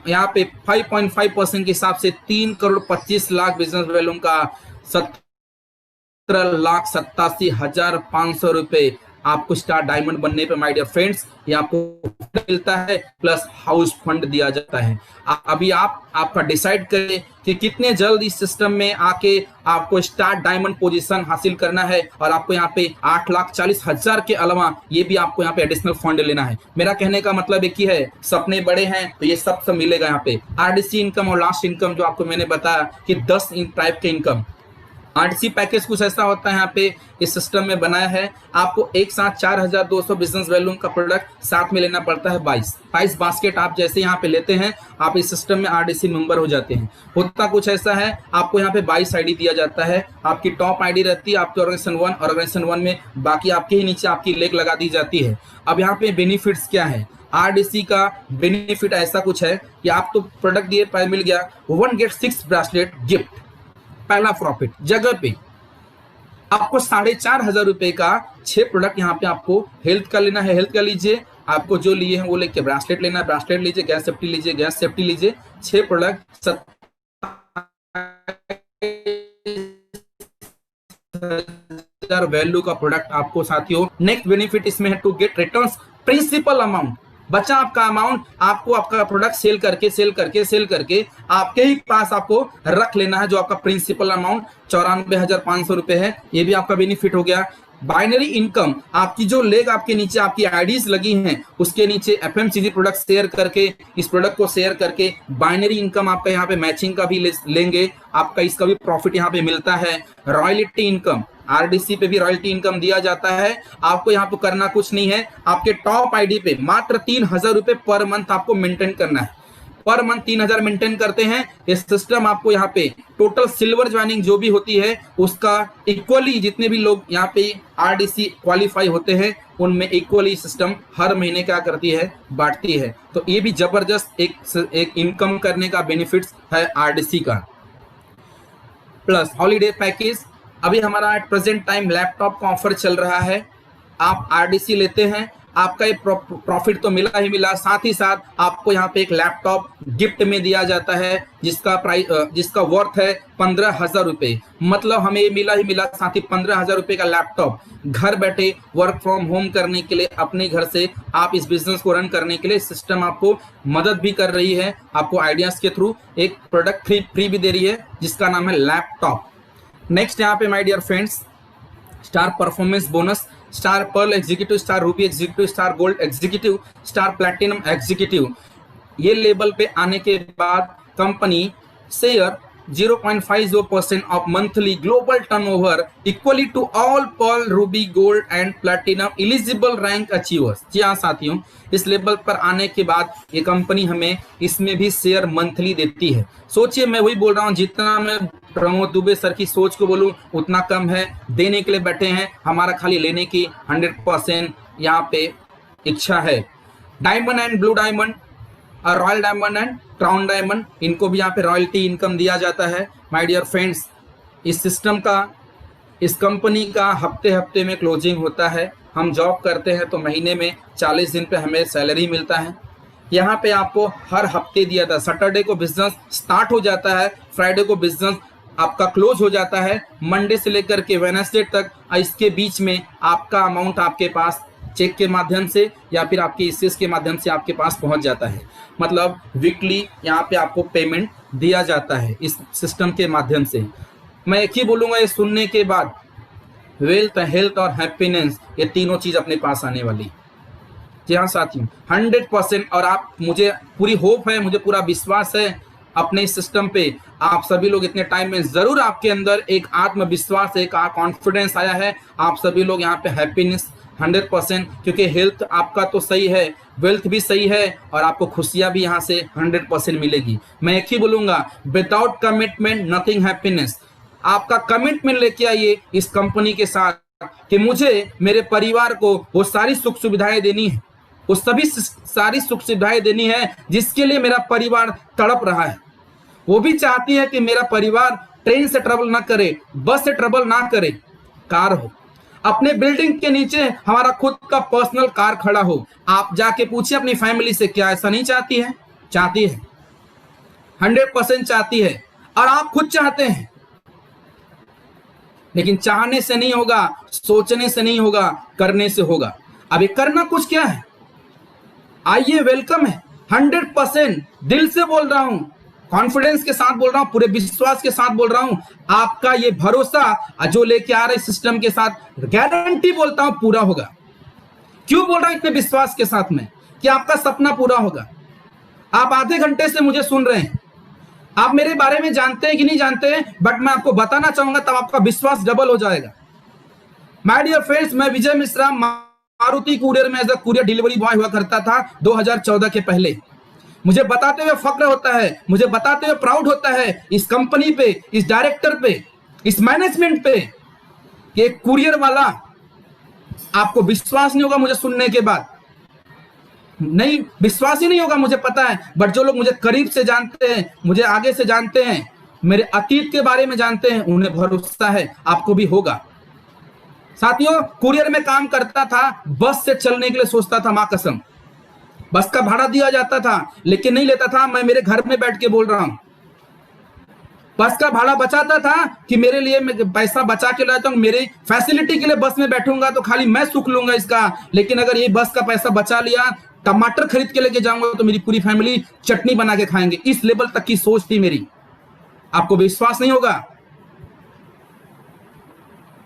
यहाँ पे 5.5% के हिसाब से 3,25,00,000 बिजनेस वैल्यूम का 17,87,500 रुपए आपको स्टार डायमंड बनने पे माय डियर फ्रेंड्स ये आपको मिलता है, प्लस हाउस फंड दिया जाता है। अभी आपका डिसाइड करें कि कितने जल्द इस सिस्टम में आके आपको स्टार डायमंड पोजीशन हासिल करना है, और आपको यहाँ पे 8,40,000 के अलावा ये भी आपको यहाँ पे एडिशनल फंड लेना है। मेरा कहने का मतलब एक ही है, सपने बड़े हैं तो ये सब मिलेगा यहाँ पे। आरडीसी इनकम और लास्ट इनकम जो आपको मैंने बताया कि 10 टाइप के इनकम। आरडीसी पैकेज कुछ ऐसा होता है यहाँ पे इस सिस्टम में बनाया है, आपको एक साथ 4,200 बिजनेस वैल्यू का प्रोडक्ट साथ में लेना पड़ता है। 22 बास्केट आप जैसे यहाँ पे लेते हैं, आप इस सिस्टम में आरडीसी मेंबर हो जाते हैं। होता कुछ ऐसा है, आपको यहाँ पे 22 आईडी दिया जाता है, आपकी टॉप आईडी रहती है आपके ऑर्गेनाइजेशन 1, और ऑर्गेनाइजेशन 1 में बाकी आपके ही नीचे आपकी लेग लगा दी जाती है। अब यहाँ पे बेनिफिट्स क्या है, आरडीसी का बेनिफिट ऐसा कुछ है कि आप तो प्रोडक्ट दिए, मिल गया 1 गेट 6 ब्रेसलेट गिफ्ट। पहला प्रॉफिट जगह पे आपको 4,500 रुपए का 6 प्रोडक्ट यहाँ पे आपको हेल्थ का लेना है, हेल्थ का लीजिए, आपको जो लिए हैं वो लेके ब्रेसलेट लेना है, ब्रेसलेट लीजिए, गैस सेफ्टी लीजिए, गैस सेफ्टी लीजिए। 6 प्रोडक्ट 7,000 वैल्यू का प्रोडक्ट आपको साथियों। नेक्स्ट बेनिफिट इसमें है to get returns principal amount, बचा आपका अमाउंट आपको आपका प्रोडक्ट सेल करके आपके ही पास आपको रख लेना है, जो आपका प्रिंसिपल अमाउंट 94,500 रुपए है। ये भी आपका बेनिफिट हो गया। बाइनरी इनकम, आपकी जो लेग आपके नीचे आपकी आईडीज लगी हैं उसके नीचे एफएमसीजी प्रोडक्ट शेयर करके, इस प्रोडक्ट को शेयर करके बाइनरी इनकम आपका यहाँ पे मैचिंग का भी लेंगे, आपका इसका भी प्रॉफिट यहाँ पे मिलता है। रॉयल्टी इनकम, आरडीसी पे भी रॉयल्टी इनकम दिया जाता है। आपको यहाँ पे करना कुछ नहीं है, आपके टॉप आईडी पे मात्र 3,000 रुपए पर मंथ आपको मेंटेन करना है। पर मंथ 3,000 मेंटेन करते हैं। इस सिस्टम आपको यहाँ पे टोटल सिल्वर ज्वाइनिंग जो भी होती है उसका इक्वली, जितने भी लोग यहाँ पे आरडीसी क्वालिफाई होते हैं उनमें इक्वली सिस्टम हर महीने क्या करती है, बांटती है। तो ये भी जबरदस्त एक इनकम करने का बेनिफिट्स है आरडीसी का। प्लस हॉलीडे पैकेज, अभी हमारा एट प्रेजेंट टाइम लैपटॉप का ऑफर चल रहा है। आप आरडीसी लेते हैं, आपका ये प्रॉफिट तो मिला ही मिला, साथ ही साथ आपको यहाँ पे एक लैपटॉप गिफ्ट में दिया जाता है जिसका प्राइस, जिसका वर्थ है 15,000 रुपए। मतलब हमें ये मिला ही मिला, साथ ही 15,000 रुपए का लैपटॉप घर बैठे वर्क फ्रॉम होम करने के लिए, अपने घर से आप इस बिजनेस को रन करने के लिए सिस्टम आपको मदद भी कर रही है। आपको आइडियाज के थ्रू एक प्रोडक्ट फ्री भी दे रही है जिसका नाम है लैपटॉप। नेक्स्ट यहाँ पे my dear friends, star performance bonus, star pearl executive, star ruby executive, star gold executive, star platinum executive. ये लेवल पे आने के बाद company share 0.50% of monthly global turnover equally to all pearl, ruby, gold and platinum eligible rank achievers. जी हाँ साथियों, इस लेवल पर आने के बाद ये कंपनी हमें इसमें भी शेयर मंथली देती है। सोचिए, मैं वही बोल रहा हूँ, जितना मैं प्रमोद दुबे सर की सोच को बोलूँ उतना कम है। देने के लिए बैठे हैं, हमारा खाली लेने की 100% यहाँ पे इच्छा है। Diamond and blue diamond, royal diamond and crown diamond, इनको भी यहाँ पे रॉयल्टी इनकम दिया जाता है। माय डियर फ्रेंड्स, इस सिस्टम का, इस कंपनी का हफ्ते हफ्ते में क्लोजिंग होता है। हम जॉब करते हैं तो महीने में 40 दिन पे हमें सैलरी मिलता है। यहाँ पे आपको हर हफ्ते दिया था, सैटरडे को बिजनेस स्टार्ट हो जाता है, फ्राइडे को बिजनेस आपका क्लोज हो जाता है मंडे से लेकर के वेडनेसडे तक, इसके बीच में आपका अमाउंट आपके पास चेक के माध्यम से या फिर आपके ईसीएस के माध्यम से आपके पास पहुंच जाता है। मतलब वीकली यहाँ पे आपको पेमेंट दिया जाता है इस सिस्टम के माध्यम से। मैं एक ही बोलूँगा, ये सुनने के बाद वेल्थ, हेल्थ और हैप्पीनेस, ये तीनों चीज़ अपने पास आने वाली। जी हाँ साथियों, 100%। और आप, मुझे पूरी होप है, मुझे पूरा विश्वास है अपने इस सिस्टम पे। आप सभी लोग इतने टाइम में ज़रूर आपके अंदर एक आत्मविश्वास, एक कॉन्फिडेंस आया है। आप सभी लोग यहाँ पे हैप्पीनेस 100%, क्योंकि हेल्थ आपका तो सही है, वेल्थ भी सही है और आपको खुशियाँ भी यहाँ से 100% मिलेगी। मैं एक ही बोलूँगा, विदाउट कमिटमेंट नथिंग हैप्पीनेस। आपका कमिटमेंट लेके आइए इस कंपनी के साथ कि मुझे मेरे परिवार को वो सारी सुख सुविधाएं देनी है, वो सभी सारी सुख सुविधाएं देनी है जिसके लिए मेरा परिवार तड़प रहा है। वो भी चाहती है कि मेरा परिवार ट्रेन से ट्रेवल ना करे, बस से ट्रेवल ना करे, कार हो, अपने बिल्डिंग के नीचे हमारा खुद का पर्सनल कार खड़ा हो। आप जाके पूछिए अपनी फैमिली से, क्या ऐसा नहीं चाहती है? चाहती है, 100% चाहती है। और आप खुद चाहते हैं, लेकिन चाहने से नहीं होगा, सोचने से नहीं होगा, करने से होगा। अब ये करना कुछ क्या है? आइए, वेलकम है। 100% दिल से बोल रहा हूं, कॉन्फिडेंस के साथ बोल रहा हूं, पूरे विश्वास के साथ बोल रहा हूं। आपका ये भरोसा जो लेके आ रहे सिस्टम के साथ, गारंटी बोलता हूं पूरा होगा। क्यों बोल रहा हूं इतने विश्वास के साथ में? कि आपका सपना पूरा होगा। आप आधे घंटे से मुझे सुन रहे हैं, आप मेरे बारे में जानते हैं कि नहीं जानते हैं, बट मैं आपको बताना चाहूंगा, तब आपका विश्वास डबल हो जाएगा। माय डियर फ्रेंड्स, मैं विजय मिश्रा मारुति कुरियर में as a courier delivery boy हुआ करता था 2014 के पहले। मुझे बताते हुए फक्र होता है, मुझे बताते हुए प्राउड होता है इस कंपनी पे, इस डायरेक्टर पे, इस मैनेजमेंट पे, कि एक कुरियर वाला, आपको विश्वास नहीं होगा मुझे सुनने के बाद, नहीं विश्वास ही नहीं होगा, मुझे पता है। बट जो लोग मुझे करीब से जानते हैं, मुझे आगे से जानते हैं, मेरे अतीत के बारे में जानते हैं, उन्हें भरोसा है आपको भी होगा। साथियों, कुरियर में काम करता था, बस से चलने के लिए सोचता था, मां कसम, बस का भाड़ा दिया जाता था लेकिन नहीं लेता था। मैं मेरे घर में बैठ के बोल रहा हूं, बस का भाड़ा बचाता था कि मेरे लिए मैं पैसा बचा के लाता हूं, मेरे फैसिलिटी के लिए बस में बैठूंगा तो खाली मैं सुख लूंगा इसका। लेकिन अगर ये बस का पैसा बचा लिया, टमाटर खरीद के लेके जाऊंगा तो मेरी पूरी फैमिली चटनी बना के खाएंगे। इस लेवल तक की सोच थी मेरी। आपको विश्वास नहीं होगा,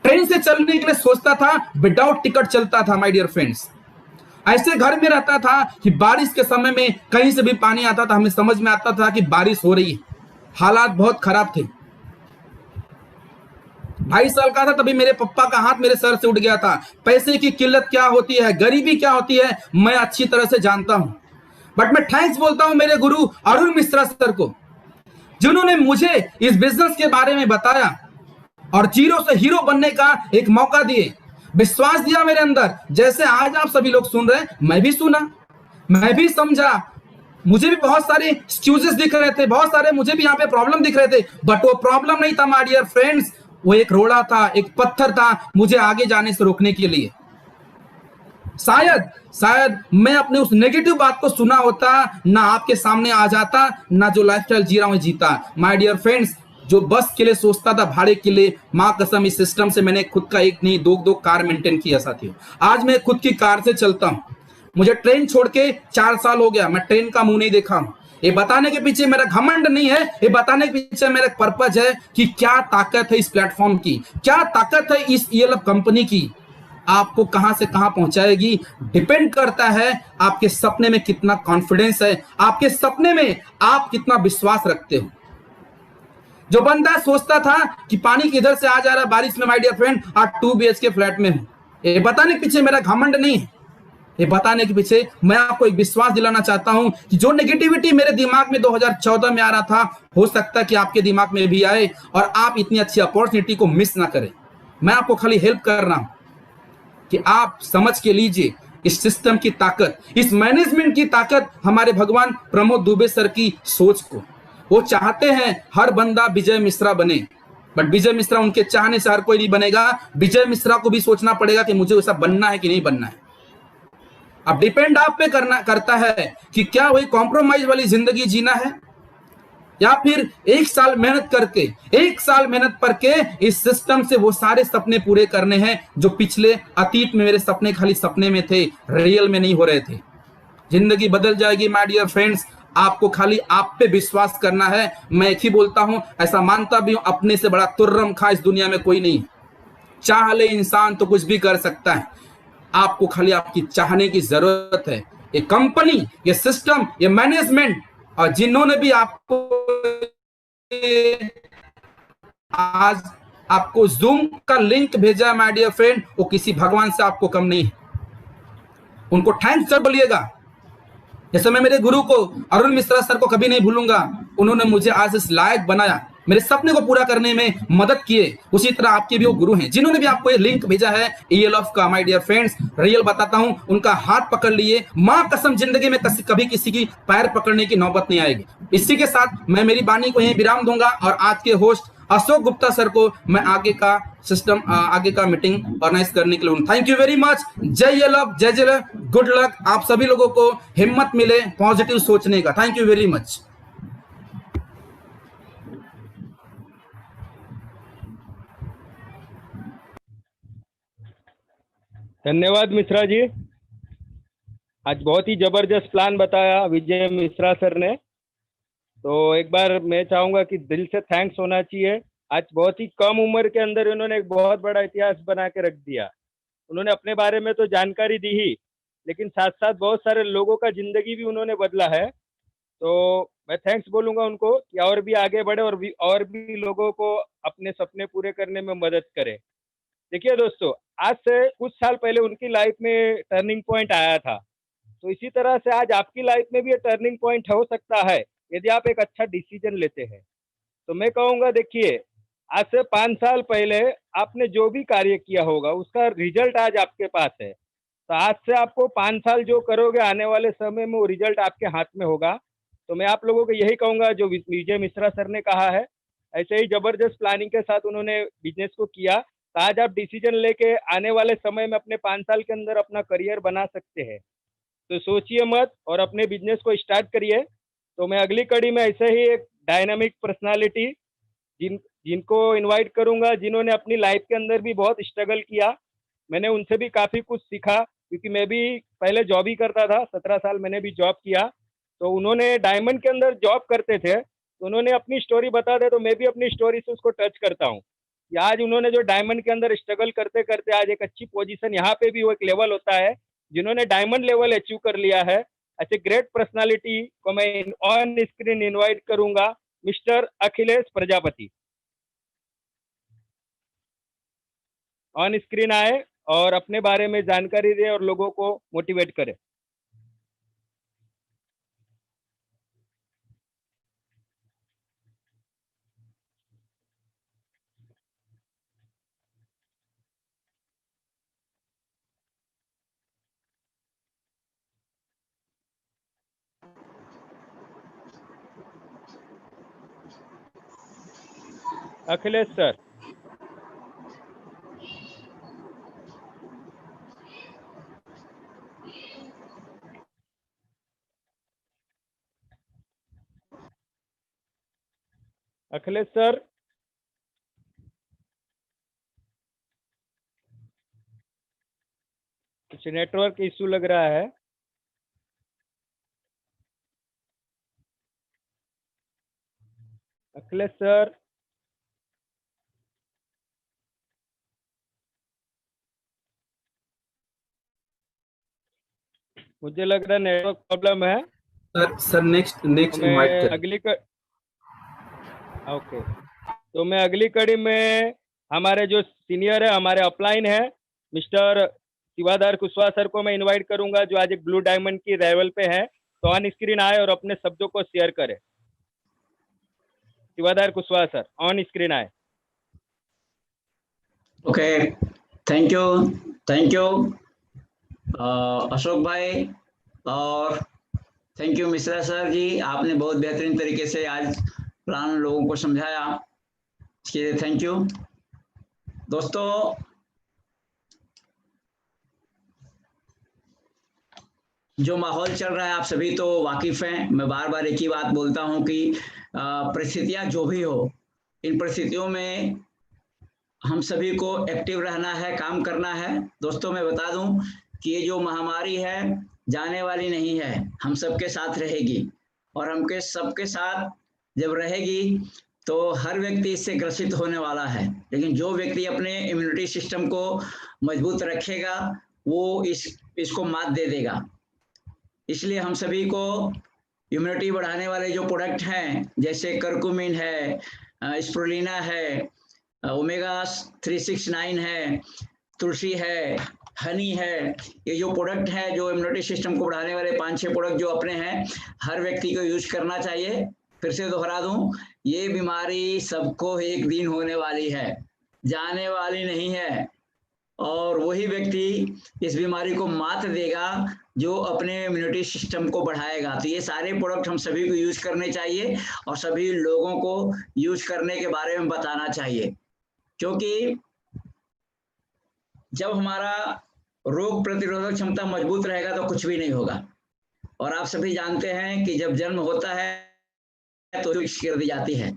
ट्रेन से चलने के लिए सोचता था, विदाउट टिकट चलता था। माय डियर फ्रेंड्स, ऐसे घर में रहता था कि बारिश के समय में कहीं से भी पानी आता था, हमें समझ में आता था कि बारिश हो रही है। हालात बहुत खराब थे। 2.5 साल का था तभी मेरे पापा का हाथ मेरे सर से उठ गया था। पैसे की किल्लत क्या होती है, गरीबी क्या होती है, मैं अच्छी तरह से जानता हूं। बट मैं थैंक्स बोलता हूं मेरे गुरु अरुण मिश्रा सर को, जिन्होंने मुझे इस बिजनेस के बारे में बताया और जीरो से हीरो बनने का एक मौका दिए, विश्वास दिया मेरे अंदर। जैसे आज आप सभी लोग सुन रहे हैं, मैं भी सुना, मैं भी समझा। मुझे भी बहुत सारे एक्सक्यूजेस दिख रहे थे, बहुत सारे मुझे भी यहाँ पे प्रॉब्लम दिख रहे थे, बट वो प्रॉब्लम नहीं था माय डियर फ्रेंड्स, वो एक रोड़ा था, एक पत्थर था मुझे आगे जाने से रोकने के लिए। शायद मैं अपने उस नेगेटिव बात को सुना होता, ना आपके सामने आ जाता, ना जो लाइफस्टाइल जी रहा हूं जीता। माय डियर फ्रेंड्स, जो बस के लिए सोचता था, भाड़े के लिए, मां कसम इस सिस्टम से मैंने खुद का एक नहीं दो कार मेंटेन किया साथियों। आज मैं खुद की कार से चलता हूं। मुझे ट्रेन छोड़ के 4 साल हो गया, मैं ट्रेन का मुंह नहीं देखा हूं। ये बताने के पीछे मेरा घमंड नहीं है, ये बताने के पीछे मेरा पर्पज है कि क्या ताकत है इस प्लेटफॉर्म की, क्या ताकत है इस ईएलएफ कंपनी की। आपको कहां से कहां पहुंचाएगी डिपेंड करता है आपके सपने में कितना कॉन्फिडेंस है, आपके सपने में आप कितना विश्वास रखते हो। जो बंदा सोचता था कि पानी किधर से आ जा रहा बारिश में, माय डियर फ्रेंड, आज 2 BHK फ्लैट में हूं। ये बताने के पीछे मेरा घमंड नहीं है, ये बताने के पीछे मैं आपको एक विश्वास दिलाना चाहता हूं कि जो नेगेटिविटी मेरे दिमाग में 2014 में आ रहा था, हो सकता है कि आपके दिमाग में भी आए और आप इतनी अच्छी अपॉर्चुनिटी को मिस ना करें। मैं आपको खाली हेल्प कर रहा हूं कि आप समझ के लीजिए इस सिस्टम की ताकत, इस मैनेजमेंट की ताकत, हमारे भगवान प्रमोद दुबे सर की सोच को। वो चाहते हैं हर बंदा विजय मिश्रा बने, बट विजय मिश्रा उनके चाहने से हर कोई नहीं बनेगा। विजय मिश्रा को भी सोचना पड़ेगा कि मुझे वैसा बनना है कि नहीं बनना है। अब डिपेंड आप पे करता है कि क्या वही कॉम्प्रोमाइज वाली जिंदगी जीना है, या फिर 1 साल मेहनत करके, 1 साल मेहनत करके इस सिस्टम से वो सारे सपने पूरे करने हैं जो पिछले अतीत में मेरे सपने खाली सपने में थे, रियल में नहीं हो रहे थे। जिंदगी बदल जाएगी माय डियर फ्रेंड्स। आपको खाली आप पे विश्वास करना है। मैं एक ही बोलता हूं, ऐसा मानता भी हूं, अपने से बड़ा तुर्रम खा इस दुनिया में कोई नहीं। चाह ले इंसान तो कुछ भी कर सकता है। आपको खाली आपकी चाहने की जरूरत है। ये कंपनी, ये सिस्टम, ये मैनेजमेंट और जिन्होंने भी आपको आज आपको जूम का लिंक भेजा है माय डियर फ्रेंड, वो किसी भगवान से आपको कम नहीं है। उनको थैंक्स जरूर बोलिएगा। जैसे मैं मेरे गुरु को, अरुण मिश्रा सर को कभी नहीं भूलूंगा। उन्होंने मुझे आज इस लायक बनाया, मेरे सपने को पूरा करने में मदद किए। उसी तरह आपके भी वो गुरु हैं जिन्होंने भी आपको ये लिंक भेजा है ELF का। माय डियर फ्रेंड्स, रियल बताता हूं, उनका हाथ पकड़ लिए, मां कसम जिंदगी में कभी किसी की पैर पकड़ने की नौबत नहीं आएगी। इसी के साथ मैं मेरी वाणी को यहीं विराम दूंगा और आज के होस्ट अशोक गुप्ता सर को मैं आगे का सिस्टम, आगे का मीटिंग ऑर्गेनाइज करने के लिए। Thank you very much. जय ELF, जय जय, गुड लक। आप सभी लोगों को हिम्मत मिले पॉजिटिव सोचने का। Thank you very much. धन्यवाद मिश्रा जी। आज बहुत ही जबरदस्त प्लान बताया विजय मिश्रा सर ने। तो एक बार मैं चाहूंगा कि दिल से थैंक्स होना चाहिए। आज बहुत ही कम उम्र के अंदर उन्होंने एक बहुत बड़ा इतिहास बना के रख दिया। उन्होंने अपने बारे में तो जानकारी दी ही, लेकिन साथ साथ बहुत सारे लोगों का जिंदगी भी उन्होंने बदला है। तो मैं थैंक्स बोलूंगा उनको कि और भी आगे बढ़े और भी लोगों को अपने सपने पूरे करने में मदद करे। देखिए दोस्तों, आज से कुछ साल पहले उनकी लाइफ में टर्निंग पॉइंट आया था, तो इसी तरह से आज आपकी लाइफ में भी ये टर्निंग पॉइंट हो सकता है यदि आप एक अच्छा डिसीजन लेते हैं। तो मैं कहूँगा, देखिए, आज से 5 साल पहले आपने जो भी कार्य किया होगा उसका रिजल्ट आज आपके पास है। तो आज से आपको 5 साल जो करोगे आने वाले समय में वो रिजल्ट आपके हाथ में होगा। तो मैं आप लोगों को यही कहूँगा जो विजय मिश्रा सर ने कहा है, ऐसे ही जबरदस्त प्लानिंग के साथ उन्होंने बिजनेस को किया। तो आज आप डिसीजन लेके आने वाले समय में अपने 5 साल के अंदर अपना करियर बना सकते हैं। तो सोचिए मत और अपने बिजनेस को स्टार्ट करिए। तो मैं अगली कड़ी में ऐसे ही एक डायनामिक पर्सनालिटी जिनको इनवाइट करूंगा, जिन्होंने अपनी लाइफ के अंदर भी बहुत स्ट्रगल किया। मैंने उनसे भी काफ़ी कुछ सीखा, क्योंकि मैं भी पहले जॉब ही करता था। 17 साल मैंने भी जॉब किया। तो उन्होंने डायमंड के अंदर जॉब करते थे, तो उन्होंने अपनी स्टोरी बता दे, तो मैं भी अपनी स्टोरी से उसको टच करता हूँ कि आज उन्होंने जो डायमंड के अंदर स्ट्रगल करते करते आज एक अच्छी पोजीशन, यहाँ पे भी वो एक लेवल होता है जिन्होंने डायमंड लेवल अचीव कर लिया है। ऐसे ग्रेट पर्सनालिटी को मैं ऑन स्क्रीन इनवाइट करूंगा, mister Akhilesh Prajapati. On screen आए और अपने बारे में जानकारी दे और लोगों को मोटिवेट करे। अखिलेश सर। अखिलेश सर, कुछ नेटवर्क इशू लग रहा है। अखिलेश सर, मुझे लग रहा है नेटवर्क प्रॉब्लम है। सर नेक्स्ट तो इनवाइट मैं करें। ओके, तो मैं अगली कड़ी में हमारे जो सीनियर है, हमारे अपलाइन है, मिस्टर शिवाधार कुशवाहा सर को मैं इनवाइट करूंगा, जो आज एक ब्लू डायमंड की लेवल पे है। तो ऑन स्क्रीन आए और अपने शब्दों को शेयर करें। Shivadhar Kushwaha sir, on screen आए। ओके, थैंक यू अशोक भाई, और थैंक यू मिश्रा सर जी। आपने बहुत बेहतरीन तरीके से आज प्लान लोगों को समझाया, इसके लिए थैंक यू। दोस्तों, जो माहौल चल रहा है आप सभी तो वाकिफ हैं। मैं बार बार एक ही बात बोलता हूं कि परिस्थितियां जो भी हो, इन परिस्थितियों में हम सभी को एक्टिव रहना है, काम करना है। दोस्तों मैं बता दूं कि ये जो महामारी है जाने वाली नहीं है, हम सबके साथ रहेगी, और हमके सबके साथ जब रहेगी तो हर व्यक्ति इससे ग्रसित होने वाला है, लेकिन जो व्यक्ति अपने इम्यूनिटी सिस्टम को मजबूत रखेगा वो इसको मात दे देगा। इसलिए हम सभी को इम्यूनिटी बढ़ाने वाले जो प्रोडक्ट हैं, जैसे करकुमिन है, स्प्रुलिना है, ओमेगा 369 है, तुलसी है, हनी है, ये जो प्रोडक्ट है जो इम्यूनिटी सिस्टम को बढ़ाने वाले 5-6 प्रोडक्ट जो अपने हैं, हर व्यक्ति को यूज करना चाहिए। फिर से दोहरा दूं, ये बीमारी सबको एक दिन होने वाली है, जाने वाली नहीं है, और वही व्यक्ति इस बीमारी को मात देगा जो अपने इम्यूनिटी सिस्टम को बढ़ाएगा। तो ये सारे प्रोडक्ट हम सभी को यूज करने चाहिए और सभी लोगों को यूज करने के बारे में बताना चाहिए, क्योंकि जब हमारा रोग प्रतिरोधक क्षमता मजबूत रहेगा तो कुछ भी नहीं होगा। और आप सभी जानते हैं कि जब जन्म होता है तो कर दी जाती है,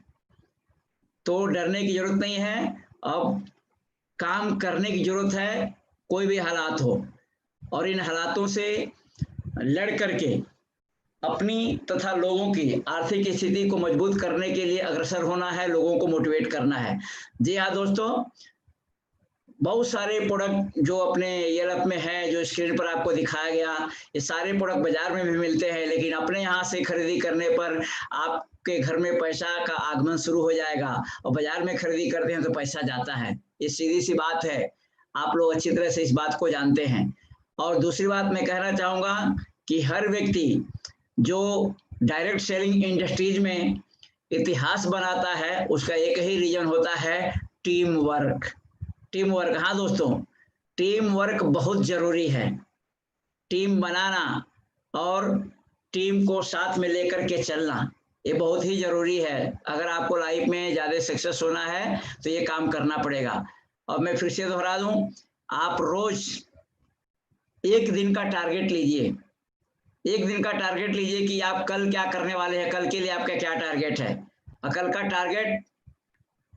तो डरने की जरूरत नहीं है, अब काम करने की जरूरत है, कोई भी हालात हो, और इन हालातों से लड़ करके अपनी तथा लोगों की आर्थिक स्थिति को मजबूत करने के लिए अग्रसर होना है, लोगों को मोटिवेट करना है। जी हाँ दोस्तों, बहुत सारे प्रोडक्ट जो अपने यूरोप में है, जो स्क्रीन पर आपको दिखाया गया, ये सारे प्रोडक्ट बाजार में भी मिलते हैं, लेकिन अपने यहाँ से खरीदी करने पर आपके घर में पैसा का आगमन शुरू हो जाएगा, और बाजार में खरीदी करते हैं तो पैसा जाता है। ये सीधी सी बात है, आप लोग अच्छी तरह से इस बात को जानते हैं। और दूसरी बात मैं कहना चाहूँगा कि हर व्यक्ति जो डायरेक्ट सेलिंग इंडस्ट्रीज में इतिहास बनाता है, उसका एक ही रीजन होता है, टीम वर्क। टीम वर्क, हाँ दोस्तों, टीम वर्क बहुत जरूरी है। टीम बनाना और टीम को साथ में लेकर के चलना, ये बहुत ही जरूरी है। अगर आपको लाइफ में ज्यादा सक्सेस होना है तो ये काम करना पड़ेगा। और मैं फिर से दोहरा दूं, आप रोज एक दिन का टारगेट लीजिए, एक दिन का टारगेट लीजिए कि आप कल क्या करने वाले हैं, कल के लिए आपका क्या टारगेट है, और कल का टारगेट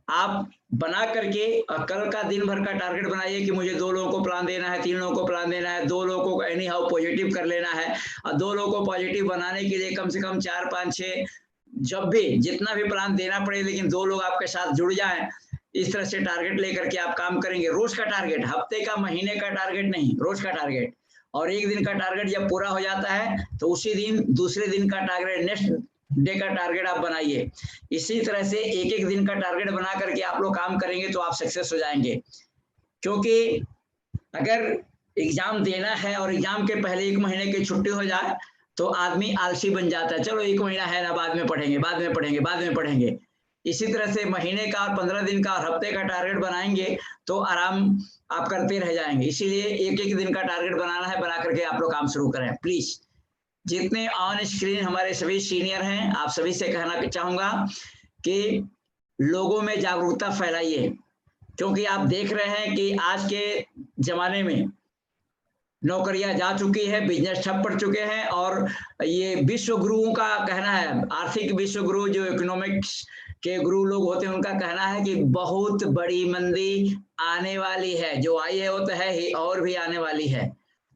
आप बना करके, और कल का दिन भर का टारगेट बनाइए कि मुझे 2 लोगों को प्लान देना है, 3 लोगों को प्लान देना है, 2 लोगों को एनी हाउ पॉजिटिव कर लेना है, और 2 लोगों को पॉजिटिव बनाने के लिए कम से कम 4, 5, 6 जब भी जितना भी प्लान देना पड़े, लेकिन 2 लोग आपके साथ जुड़ जाएं। इस तरह से टारगेट लेकर के आप काम करेंगे। रोज का टारगेट, हफ्ते का, महीने का टारगेट नहीं, रोज का टारगेट। और एक दिन का टारगेट जब पूरा हो जाता है तो उसी दिन दूसरे दिन का टारगेट, नेक्स्ट डे का टारगेट आप बनाइए। इसी तरह से एक एक दिन का टारगेट बना करके आप लोग काम करेंगे तो आप सक्सेस हो जाएंगे। क्योंकि अगर एग्जाम देना है और एग्जाम के पहले 1 महीने की छुट्टी हो जाए तो आदमी आलसी बन जाता है, चलो 1 महीना है ना, बाद में पढ़ेंगे, बाद में पढ़ेंगे, बाद में पढ़ेंगे। इसी तरह से महीने का और 15 दिन का और हफ्ते का टारगेट बनाएंगे तो आराम आप करते रह जाएंगे। इसीलिए एक एक दिन का टारगेट बनाना है, बना करके आप लोग काम शुरू करें। प्लीज, जितने ऑन स्क्रीन हमारे सभी सीनियर हैं, आप सभी से कहना चाहूंगा कि लोगों में जागरूकता फैलाइए, क्योंकि आप देख रहे हैं कि आज के जमाने में नौकरियां जा चुकी है, बिजनेस ठप पड़ चुके हैं, और ये विश्व गुरुओं का कहना है, आर्थिक विश्व गुरु जो इकोनॉमिक्स के गुरु लोग होते हैं, उनका कहना है कि बहुत बड़ी मंदी आने वाली है, जो आई है वो तो है ही, और भी आने वाली है।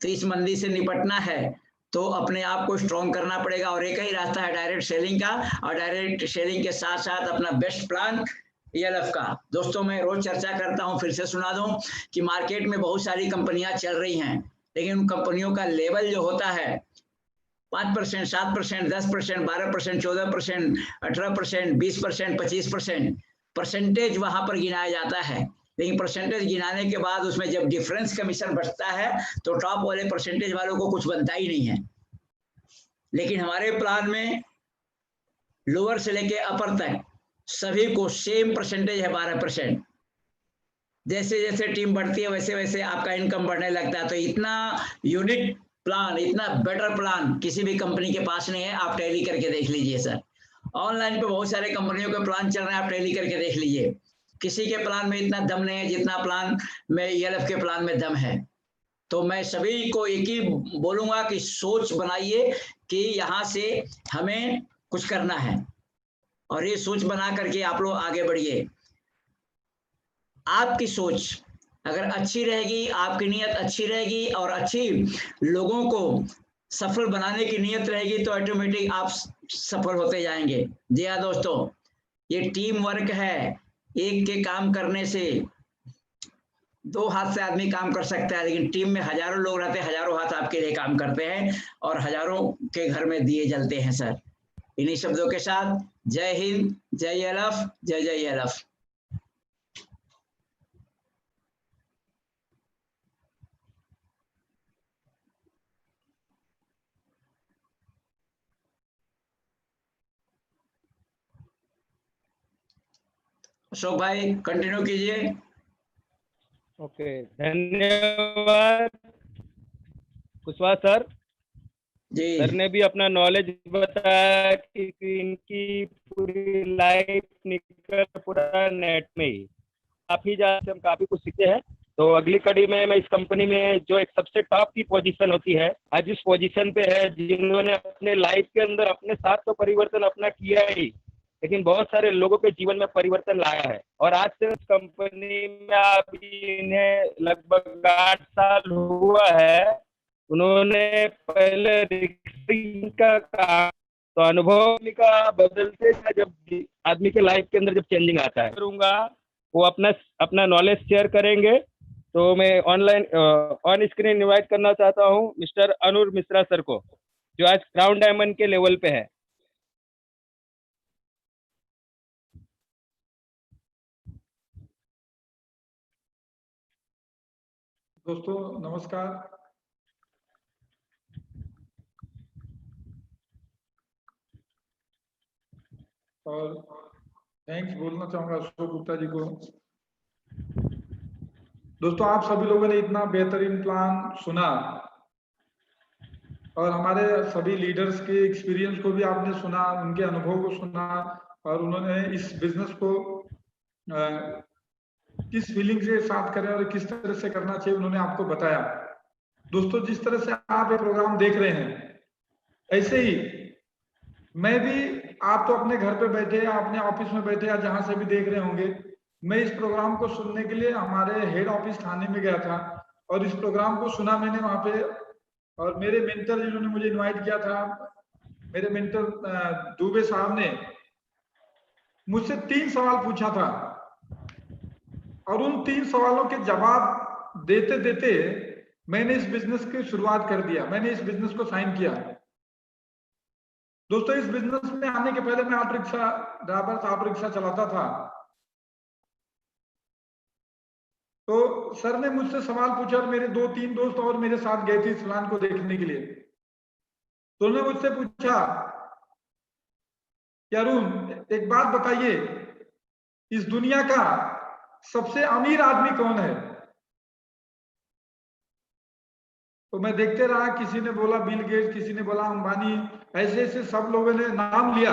तो इस मंदी से निपटना है तो अपने आप को स्ट्रॉन्ग करना पड़ेगा, और एक ही रास्ता है डायरेक्ट सेलिंग का, और डायरेक्ट सेलिंग के साथ साथ अपना बेस्ट प्लान ELF का। दोस्तों मैं रोज चर्चा करता हूं, फिर से सुना दूं कि मार्केट में बहुत सारी कंपनियां चल रही हैं, लेकिन उन कंपनियों का लेवल जो होता है 5%, 7%, 10%, 12%, 14%, 18%, 20%, 25% परसेंटेज वहां पर गिनाया जाता है। लेकिन परसेंटेज गिनाने के बाद उसमें जब डिफरेंस कमीशन बचता है तो टॉप वाले परसेंटेज वालों को कुछ बनता ही नहीं है। लेकिन हमारे प्लान में लोअर से लेके अपर तक सभी को सेम परसेंटेज है, 12%। जैसे जैसे टीम बढ़ती है वैसे वैसे आपका इनकम बढ़ने लगता है। तो इतना यूनिक प्लान, इतना बेटर प्लान किसी भी कंपनी के पास नहीं है। आप टैली करके देख लीजिए सर, ऑनलाइन पे बहुत सारे कंपनियों के प्लान चल रहे हैं, आप टैली करके देख लीजिए। किसी के प्लान में इतना दम नहीं है जितना प्लान में ELF के प्लान में दम है। तो मैं सभी को एक ही बोलूंगा कि सोच बनाइए कि यहाँ से हमें कुछ करना है। और ये सोच बना करके आप लोग आगे बढ़िए। आपकी सोच अगर अच्छी रहेगी, आपकी नीयत अच्छी रहेगी और अच्छी लोगों को सफल बनाने की नीयत रहेगी, तो ऑटोमेटिक आप सफल होते जाएंगे। जी हाँ दोस्तों, ये टीम वर्क है। एक के काम करने से 2 हाथ से आदमी काम कर सकता है, लेकिन टीम में हजारों लोग रहते हैं, हजारों हाथ आपके लिए काम करते हैं और हजारों के घर में दिए जलते हैं सर। इन्हीं शब्दों के साथ जय हिंद, जय एलएफ, जय जय एलएफ। अशोक भाई कंटिन्यू कीजिए। ओके, धन्यवाद कुशवाहा सर। जी सर ने भी अपना नॉलेज बताया कि इनकी पूरी लाइफ निकल पूरा नेट में ही, काफी ज्यादा हम काफी कुछ सीखे हैं। तो अगली कड़ी में मैं इस कंपनी में जो एक सबसे टॉप की पोजीशन होती है, आज इस पोजीशन पे है, जिन्होंने अपने लाइफ के अंदर अपने साथ तो परिवर्तन अपना किया ही, लेकिन बहुत सारे लोगों के जीवन में परिवर्तन लाया है। और आज से इस कंपनी में अभी इन्हें लगभग 8 साल हुआ है। उन्होंने पहले रिक्रूटिंग का काम, तो अनुभव का बदलते जब आदमी के लाइफ के अंदर जब चेंजिंग आता है, करूंगा वो अपना नॉलेज शेयर करेंगे। तो मैं ऑनलाइन ऑन स्क्रीन इनवाइट करना चाहता हूं मिस्टर अनुर मिश्रा सर को, जो आज क्राउन डायमंड के लेवल पे है। दोस्तों नमस्कार। और थैंक्स बोलना चाहूंगा अशोक गुप्ता जी को। दोस्तों आप सभी लोगों ने इतना बेहतरीन प्लान सुना और हमारे सभी लीडर्स के एक्सपीरियंस को भी आपने सुना, उनके अनुभव को सुना और उन्होंने इस बिजनेस को किस फीलिंग से साथ करें और किस तरह से करना चाहिए उन्होंने आपको बताया। दोस्तों जिस तरह से आप ये प्रोग्राम देख रहे हैं, ऐसे ही मैं भी, आप तो अपने घर पे बैठे या अपने ऑफिस में बैठे या जहां से भी देख रहे होंगे, मैं इस प्रोग्राम को सुनने के लिए हमारे हेड ऑफिस थाने में गया था और इस प्रोग्राम को सुना मैंने वहां पे। और मेरे मेंटर जिन्होंने मुझे इनवाइट किया था, मेरे मेंटर दुबे साहब ने मुझसे 3 सवाल पूछा था और उन 3 सवालों के जवाब देते देते मैंने इस बिजनेस की शुरुआत कर दिया, मैंने इस बिजनेस को साइन किया। दोस्तों इस बिजनेस में आने के पहले मैं ऑटो रिक्शा ड्राइवर था, ऑटो रिक्शा चलाता था। तो सर ने मुझसे सवाल पूछा और मेरे 2-3 दोस्त और मेरे साथ गए थे इस प्लान को देखने के लिए। तो उन्होंने मुझसे पूछा कि अरुण एक बात बताइए, इस दुनिया का सबसे अमीर आदमी कौन है? तो मैं देखते रहा, किसी ने बोला बिल गेट्स, किसी ने बोला अंबानी, ऐसे ऐसे सब लोगों ने नाम लिया।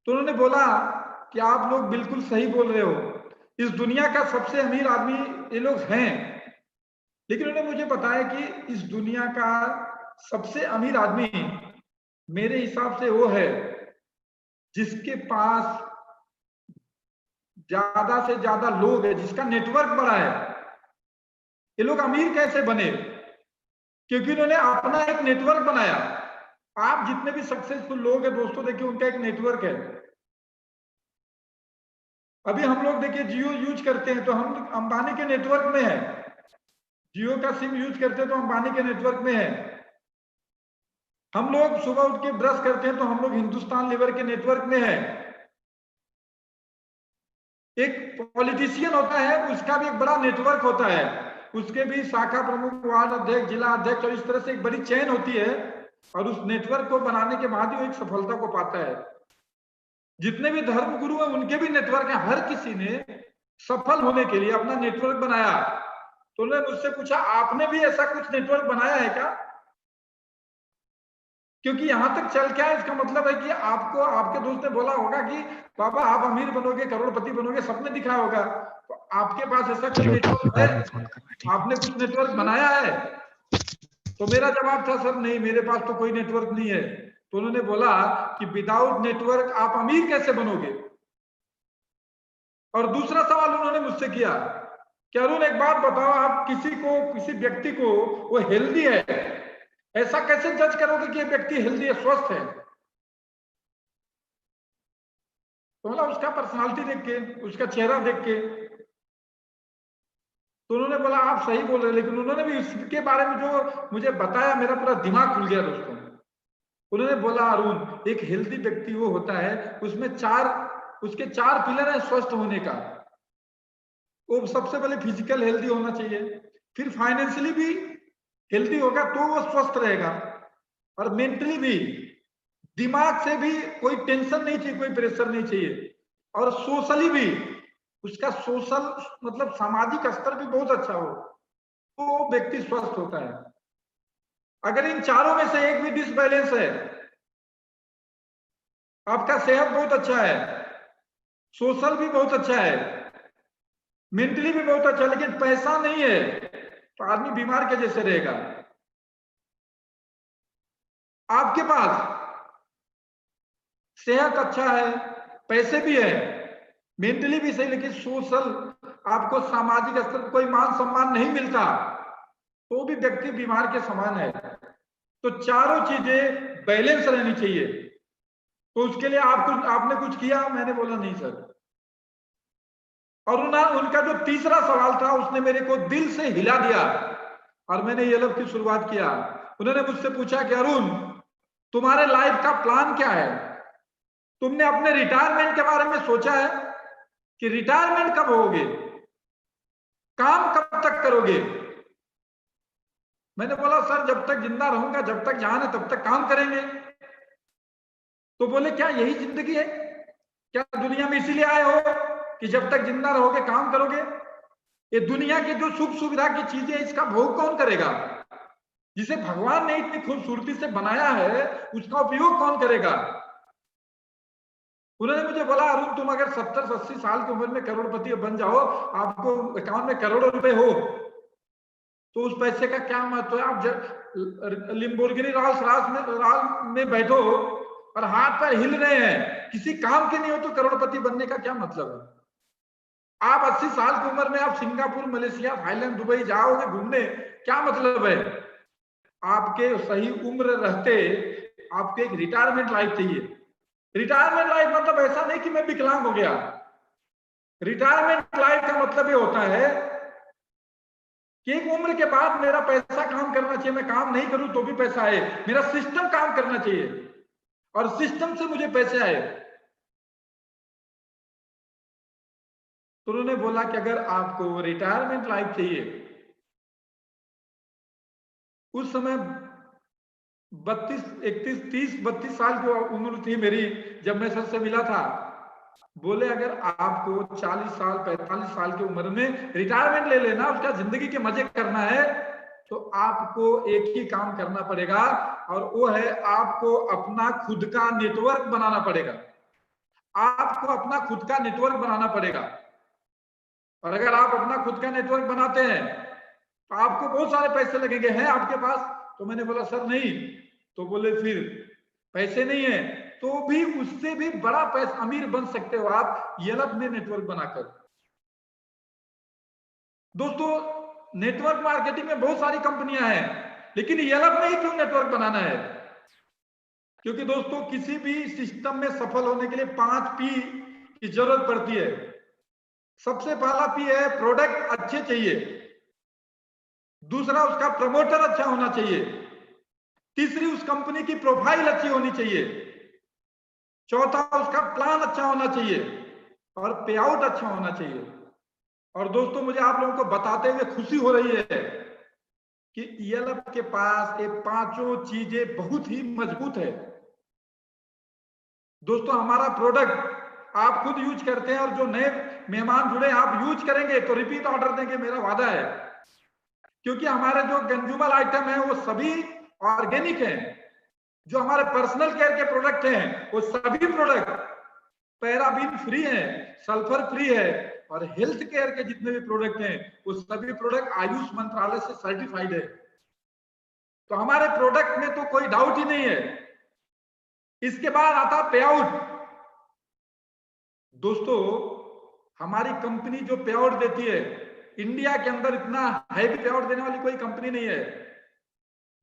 तो उन्होंने बोला कि आप लोग बिल्कुल सही बोल रहे हो, इस दुनिया का सबसे अमीर आदमी ये लोग हैं, लेकिन उन्होंने मुझे बताया कि इस दुनिया का सबसे अमीर आदमी मेरे हिसाब से वो है जिसके पास ज्यादा से ज्यादा लोग है, जिसका नेटवर्क बड़ा है। ये लोग अमीर कैसे बने? क्योंकि उन्होंने अपना एक नेटवर्क बनाया। आप जितने भी सक्सेसफुल लोग हैं दोस्तों, देखिए उनका एक नेटवर्क है। अभी हम लोग देखिए जियो यूज करते हैं तो हम अंबानी के नेटवर्क में है, जियो का सिम यूज करते हैं तो अंबानी के नेटवर्क में है। हम लोग सुबह उठ के ब्रश करते हैं तो हम लोग हिंदुस्तान लीवर के नेटवर्क में है। एक पॉलिटिशियन होता है, उसका भी एक बड़ा नेटवर्क होता है, उसके भी शाखा प्रमुख, वार्ड अध्यक्ष, जिला अध्यक्ष, और इस तरह से एक बड़ी चेन होती है और उस नेटवर्क को बनाने के बाद ही वो एक सफलता को पाता है। जितने भी धर्म गुरु हैं उनके भी नेटवर्क है, हर किसी ने सफल होने के लिए अपना नेटवर्क बनाया। तो उन्होंने मुझसे पूछा आपने भी ऐसा कुछ नेटवर्क बनाया है क्या? क्योंकि यहां तक चल क्या है, इसका मतलब है कि आपको आपके दोस्त ने बोला होगा कि बाबा आप अमीर बनोगे, करोड़पति बनोगे, सबने दिखाया होगा, तो आपके पास ऐसा कुछ नेटवर्क है? आपने कुछ नेटवर्क बनाया है? तो मेरा जवाब था सर नहीं, मेरे पास तो कोई नेटवर्क नहीं है। तो उन्होंने बोला कि विदाउट नेटवर्क आप अमीर कैसे बनोगे। और दूसरा सवाल उन्होंने मुझसे किया कि अरुण एक बात बताओ, आप किसी व्यक्ति को वो हेल्दी है, ऐसा कैसे जज करोगे कि ये व्यक्ति हेल्दी है, स्वस्थ है। तो बोला उसका पर्सनालिटी देख के, उसका चेहरा देख के। तो उन्होंने बोला आप सही बोल रहे हैं, लेकिन उन्होंने भी इसके बारे में जो मुझे बताया, मेरा पूरा दिमाग खुल गया दोस्तों। उन्होंने बोला अरुण एक हेल्दी व्यक्ति वो होता है उसमें उसके 4 पिलर है स्वस्थ होने का। वो सबसे पहले फिजिकल हेल्दी होना चाहिए, फिर फाइनेंशियली भी हेल्दी होगा तो वो स्वस्थ रहेगा, और मेंटली भी, दिमाग से भी कोई टेंशन नहीं चाहिए, कोई प्रेशर नहीं चाहिए, और सोशली भी उसका सोशल मतलब सामाजिक स्तर भी बहुत अच्छा हो, तो वो व्यक्ति स्वस्थ होता है। अगर इन चारों में से एक भी डिसबैलेंस है, आपका सेहत बहुत अच्छा है, सोशल भी बहुत अच्छा है, मेंटली भी बहुत अच्छा, लेकिन पैसा नहीं है, तो आदमी बीमार के जैसे रहेगा। आपके पास सेहत अच्छा है, पैसे भी है, मेंटली भी सही, लेकिन सोशल आपको सामाजिक स्तर पर कोई मान सम्मान नहीं मिलता, तो भी व्यक्ति बीमार के समान है। तो चारों चीजें बैलेंस रहनी चाहिए। तो उसके लिए आपने कुछ किया? मैंने बोला नहीं सर। और उनका जो तीसरा सवाल था उसने मेरे को दिल से हिला दिया, और मैंने ये लब की शुरुआत किया। उन्होंने मुझसे पूछा कि अरुण तुम्हारे लाइफ का प्लान क्या है, तुमने अपने रिटायरमेंट के बारे में सोचा है कि रिटायरमेंट कब होगे, काम कब तक करोगे। मैंने बोला सर जब तक जिंदा रहूंगा, जब तक जान है तब तक काम करेंगे। तो बोले क्या यही जिंदगी है, क्या दुनिया में इसीलिए आए हो कि जब तक जिंदा रहोगे काम करोगे। ये दुनिया की जो सुख सुविधा की चीजें इसका भोग कौन करेगा, जिसे भगवान ने इतनी खूबसूरती से बनाया है उसका उपयोग कौन करेगा। उन्होंने मुझे बोला अरुण तुम अगर 70-80 साल की उम्र में करोड़पति बन जाओ, आपको अकाउंट में करोड़ों रुपए हो, तो उस पैसे का क्या महत्व है। आप लिम्बोर्गिनी रॉल्स रॉयस में बैठो और हाथ पैर हिल रहे हैं, किसी काम के नहीं हो, तो करोड़पति बनने का क्या मतलब है। आप 80 साल की उम्र में आप सिंगापुर, मलेशिया, थाईलैंड, दुबई जाओगे घूमने, क्या मतलब है। आपके सही उम्र रहते आपको एक रिटायरमेंट लाइफ चाहिए। रिटायरमेंट लाइफ मतलब ऐसा नहीं कि मैं विकलांग हो गया। रिटायरमेंट लाइफ का मतलब ये होता है कि एक उम्र के बाद मेरा पैसा काम करना चाहिए, मैं काम नहीं करूं तो भी पैसा आए, मेरा सिस्टम काम करना चाहिए और सिस्टम से मुझे पैसे आए। तो उन्होंने बोला कि अगर आपको रिटायरमेंट लाइफ चाहिए, उस समय 32 साल की उम्र थी मेरी जब मैं सर से मिला था। बोले अगर आपको 40 साल 45 साल की उम्र में रिटायरमेंट ले लेना, उसका जिंदगी के मजे करना है, तो आपको एक ही काम करना पड़ेगा, और वो है आपको अपना खुद का नेटवर्क बनाना पड़ेगा। आपको अपना खुद का नेटवर्क बनाना पड़ेगा, और अगर आप अपना खुद का नेटवर्क बनाते हैं तो आपको बहुत सारे पैसे लगेंगे। हैं आपके पास? तो मैंने बोला सर नहीं। तो बोले फिर पैसे नहीं है तो भी उससे भी बड़ा पैसा अमीर बन सकते हो आप येलप में नेटवर्क बनाकर। दोस्तों नेटवर्क मार्केटिंग में बहुत सारी कंपनियां हैं, लेकिन येलप में ही क्यों नेटवर्क बनाना है? क्योंकि दोस्तों किसी भी सिस्टम में सफल होने के लिए 5 P की जरूरत पड़ती है। सबसे पहला P है प्रोडक्ट अच्छे चाहिए, दूसरा उसका प्रमोटर अच्छा होना चाहिए, तीसरी उस कंपनी की प्रोफाइल अच्छी होनी चाहिए, चौथा उसका प्लान अच्छा होना चाहिए, और पे आउट अच्छा होना चाहिए। और दोस्तों मुझे आप लोगों को बताते हुए खुशी हो रही है कि येलप के पास ये 5 चीजें बहुत ही मजबूत है। दोस्तों हमारा प्रोडक्ट आप खुद यूज करते हैं, और जो नए मेहमान जुड़े आप यूज करेंगे तो रिपीट ऑर्डर देंगे, मेरा वादा है। क्योंकि हमारे जो कंज्यूमर आइटम है वो सभी ऑर्गेनिक हैं। जो हमारे पर्सनल केयर के प्रोडक्ट हैं वो सभी प्रोडक्ट पैराबीन फ्री हैं, सल्फर फ्री है, और हेल्थ केयर के जितने भी प्रोडक्ट हैं वो सभी प्रोडक्ट आयुष मंत्रालय से सर्टिफाइड है। तो हमारे प्रोडक्ट में तो कोई डाउट ही नहीं है। इसके बाद आता पे आउट। दोस्तों हमारी कंपनी जो पे आउट देती है, इंडिया के अंदर इतना हैवी पे आउट देने वाली कोई कंपनी नहीं है।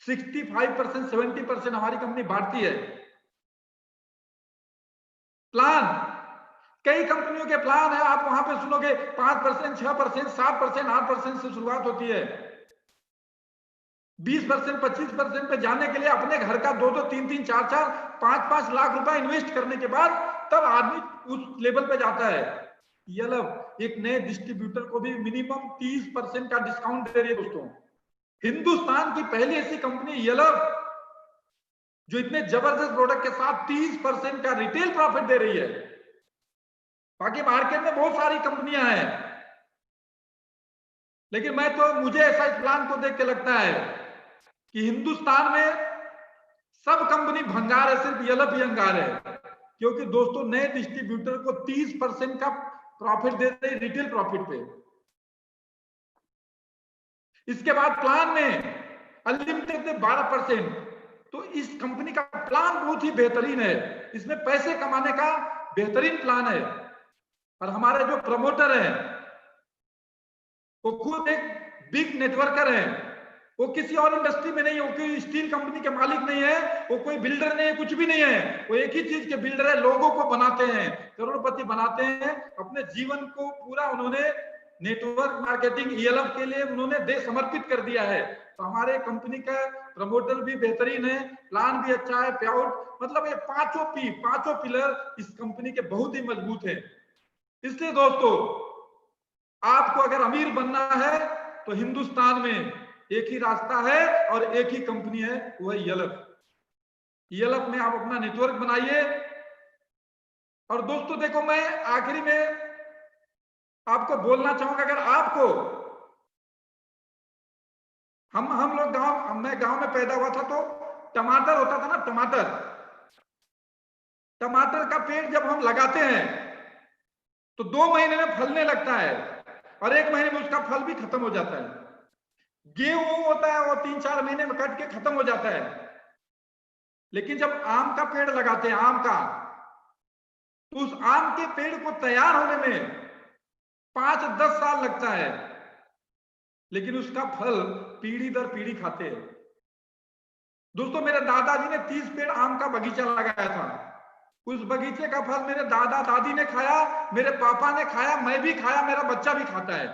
65% 70% हमारी कंपनी बांटती है। प्लान, कई कंपनियों के प्लान है, आप वहां पे सुनोगे 5%, 6%, 7%, 8% से शुरुआत होती है। 20%, 25% पे जाने के लिए अपने घर का 2-2, 3-3, 4-4, 5-5 लाख रुपए इन्वेस्ट करने के बाद तब आदमी उस लेवल पे जाता है। YLF एक नए डिस्ट्रीब्यूटर को भी मिनिमम 30% का डिस्काउंट दे रही है। दोस्तों हिंदुस्तान की पहली ऐसी कंपनी YLF जो इतने जबरदस्त प्रोडक्ट के साथ 30% का रिटेल प्रॉफिट दे रही है। बाकी मार्केट में बहुत सारी कंपनियां हैं, लेकिन मुझे ऐसा इस प्लान को देख के लगता है कि हिंदुस्तान में सब कंपनी भंगार है, सिर्फ YLF ही अंगार है। क्योंकि दोस्तों नए डिस्ट्रीब्यूटर को 30% का प्रॉफिट दे रहे रिटेल प्रॉफिट पे। इसके बाद प्लान में अनलिमिटेड में 12%। तो इस कंपनी का प्लान बहुत ही बेहतरीन है, इसमें पैसे कमाने का बेहतरीन प्लान है। और हमारे जो प्रमोटर हैं वो खुद एक बिग नेटवर्कर है, वो किसी और इंडस्ट्री में नहीं है, वो कोई स्टील कंपनी के मालिक नहीं है, वो कोई बिल्डर नहीं है, कुछ भी नहीं है। वो एक ही चीज के बिल्डर है, लोगों को बनाते हैं, करोड़पति बनाते हैं। अपने जीवन को पूरा उन्होंने नेटवर्क मार्केटिंग YLF के लिए उन्होंने दे समर्पित कर दिया है। तो हमारे कंपनी का प्रमोटर भी बेहतरीन है, प्लान भी अच्छा है, पे आउट, मतलब ये पांचों पिलर इस कंपनी के बहुत ही मजबूत है। इसलिए दोस्तों आपको अगर अमीर बनना है तो हिंदुस्तान में एक ही रास्ता है और एक ही कंपनी है, वो है YLF। YLF में आप अपना नेटवर्क बनाइए। और दोस्तों देखो, मैं आखिरी में आपको बोलना चाहूंगा, अगर आपको हम लोग मैं गांव में पैदा हुआ था, तो टमाटर होता था ना, टमाटर का पेड़ जब हम लगाते हैं तो 2 महीने में फलने लगता है और 1 महीने में उसका फल भी खत्म हो जाता है। गेहूं होता है वो 3-4 महीने में कट के खत्म हो जाता है। लेकिन जब आम का पेड़ लगाते हैं, आम का, तो उस आम के पेड़ को तैयार होने में 5-10 साल लगता है, लेकिन उसका फल पीढ़ी दर पीढ़ी खाते हैं। दोस्तों मेरे दादाजी ने 30 पेड़ आम का बगीचा लगाया था। उस बगीचे का फल मेरे दादा दादी ने खाया, मेरे पापा ने खाया, मैं भी खाया, मेरा बच्चा भी खाता है।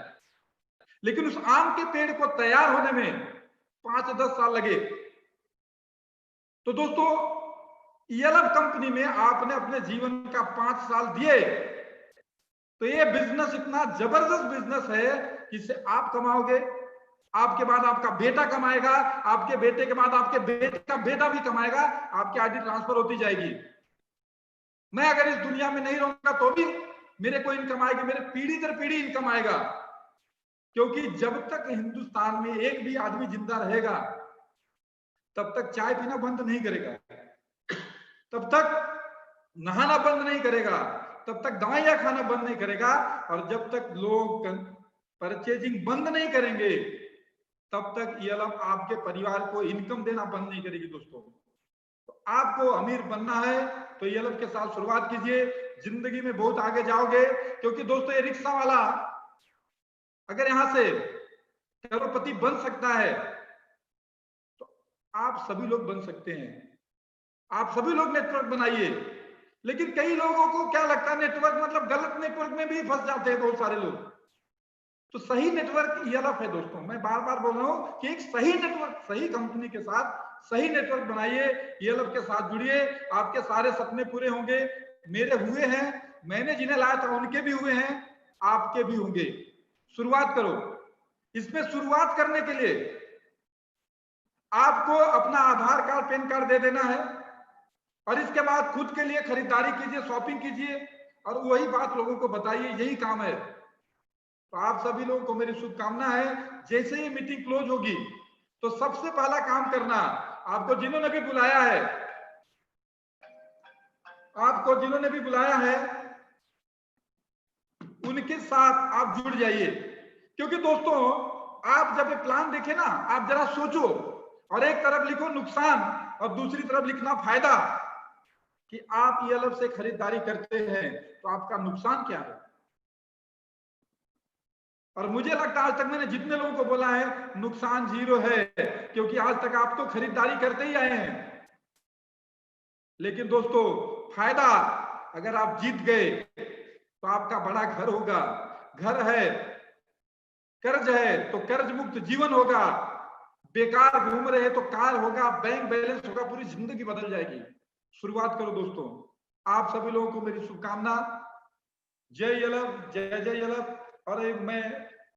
लेकिन उस आम के पेड़ को तैयार होने में 5-10 साल लगे। तो दोस्तों YLF कंपनी में आपने अपने जीवन का 5 साल दिए, तो ये बिजनेस इतना जबरदस्त बिजनेस है कि इससे आप कमाओगे, आपके बाद आपका बेटा कमाएगा, आपके बेटे के बाद आपके बेटे का बेटा भी कमाएगा, आपकी आईडी ट्रांसफर होती जाएगी। मैं अगर इस दुनिया में नहीं रहूंगा तो भी मेरे को इनकम आएगी, मेरे पीढ़ी दर पीढ़ी इनकम आएगा। क्योंकि जब तक हिंदुस्तान में एक भी आदमी जिंदा रहेगा तब तक चाय पीना बंद नहीं करेगा, तब तक नहाना बंद नहीं करेगा, तब तक दवाइयां खाना बंद नहीं करेगा, और जब तक लोग परचेजिंग बंद नहीं करेंगे तब तक YLF आपके परिवार को इनकम देना बंद नहीं करेगी। दोस्तों तो आपको अमीर बनना है तो YLF के साथ शुरुआत कीजिए, जिंदगी में बहुत आगे जाओगे। क्योंकि दोस्तों ये रिक्शा वाला अगर यहां से करोड़पति बन सकता है तो आप सभी लोग बन सकते हैं। आप सभी लोग नेटवर्क बनाइए। लेकिन कई लोगों को क्या लगता है, नेटवर्क मतलब गलत नेटवर्क में भी फंस जाते हैं बहुत सारे लोग। तो सही नेटवर्क YLF है दोस्तों। मैं बार बार बोल रहा हूं कि एक सही नेटवर्क, सही कंपनी के साथ सही नेटवर्क बनाइए, YLF के साथ जुड़िए, आपके सारे सपने पूरे होंगे। मेरे हुए हैं, मैंने जिन्हें लाया था उनके भी हुए हैं, आपके भी होंगे। शुरुआत करो। इसमें शुरुआत करने के लिए आपको अपना आधार कार्ड, पैन कार्ड दे देना है, और इसके बाद खुद के लिए खरीदारी कीजिए, शॉपिंग कीजिए, और वही बात लोगों को बताइए, यही काम है। तो आप सभी लोगों को मेरी शुभकामना है। जैसे ही मीटिंग क्लोज होगी तो सबसे पहला काम करना, आपको जिन्होंने भी बुलाया है, उनके साथ आप जुड़ जाइए। क्योंकि दोस्तों आप जब ये प्लान देखे ना, आप जरा सोचो, और एक तरफ लिखो नुकसान और दूसरी तरफ लिखना फायदा। कि आप ELF से खरीदारी करते हैं तो आपका नुकसान क्या है। और मुझे लगता है आज तक मैंने जितने लोगों को बोला है नुकसान 0 है, क्योंकि आज तक आप तो खरीदारी करते ही आए हैं। लेकिन दोस्तों फायदा, अगर आप जीत गए तो आपका बड़ा घर होगा, घर है, कर्ज है तो कर्ज मुक्त जीवन होगा, बेकार घूम रहे तो कार होगा, बैंक बैलेंस होगा, पूरी जिंदगी बदल जाएगी। शुरुआत करो दोस्तों। आप सभी लोगों को मेरी शुभकामना। जय ELF, जय जय ELF। और मैं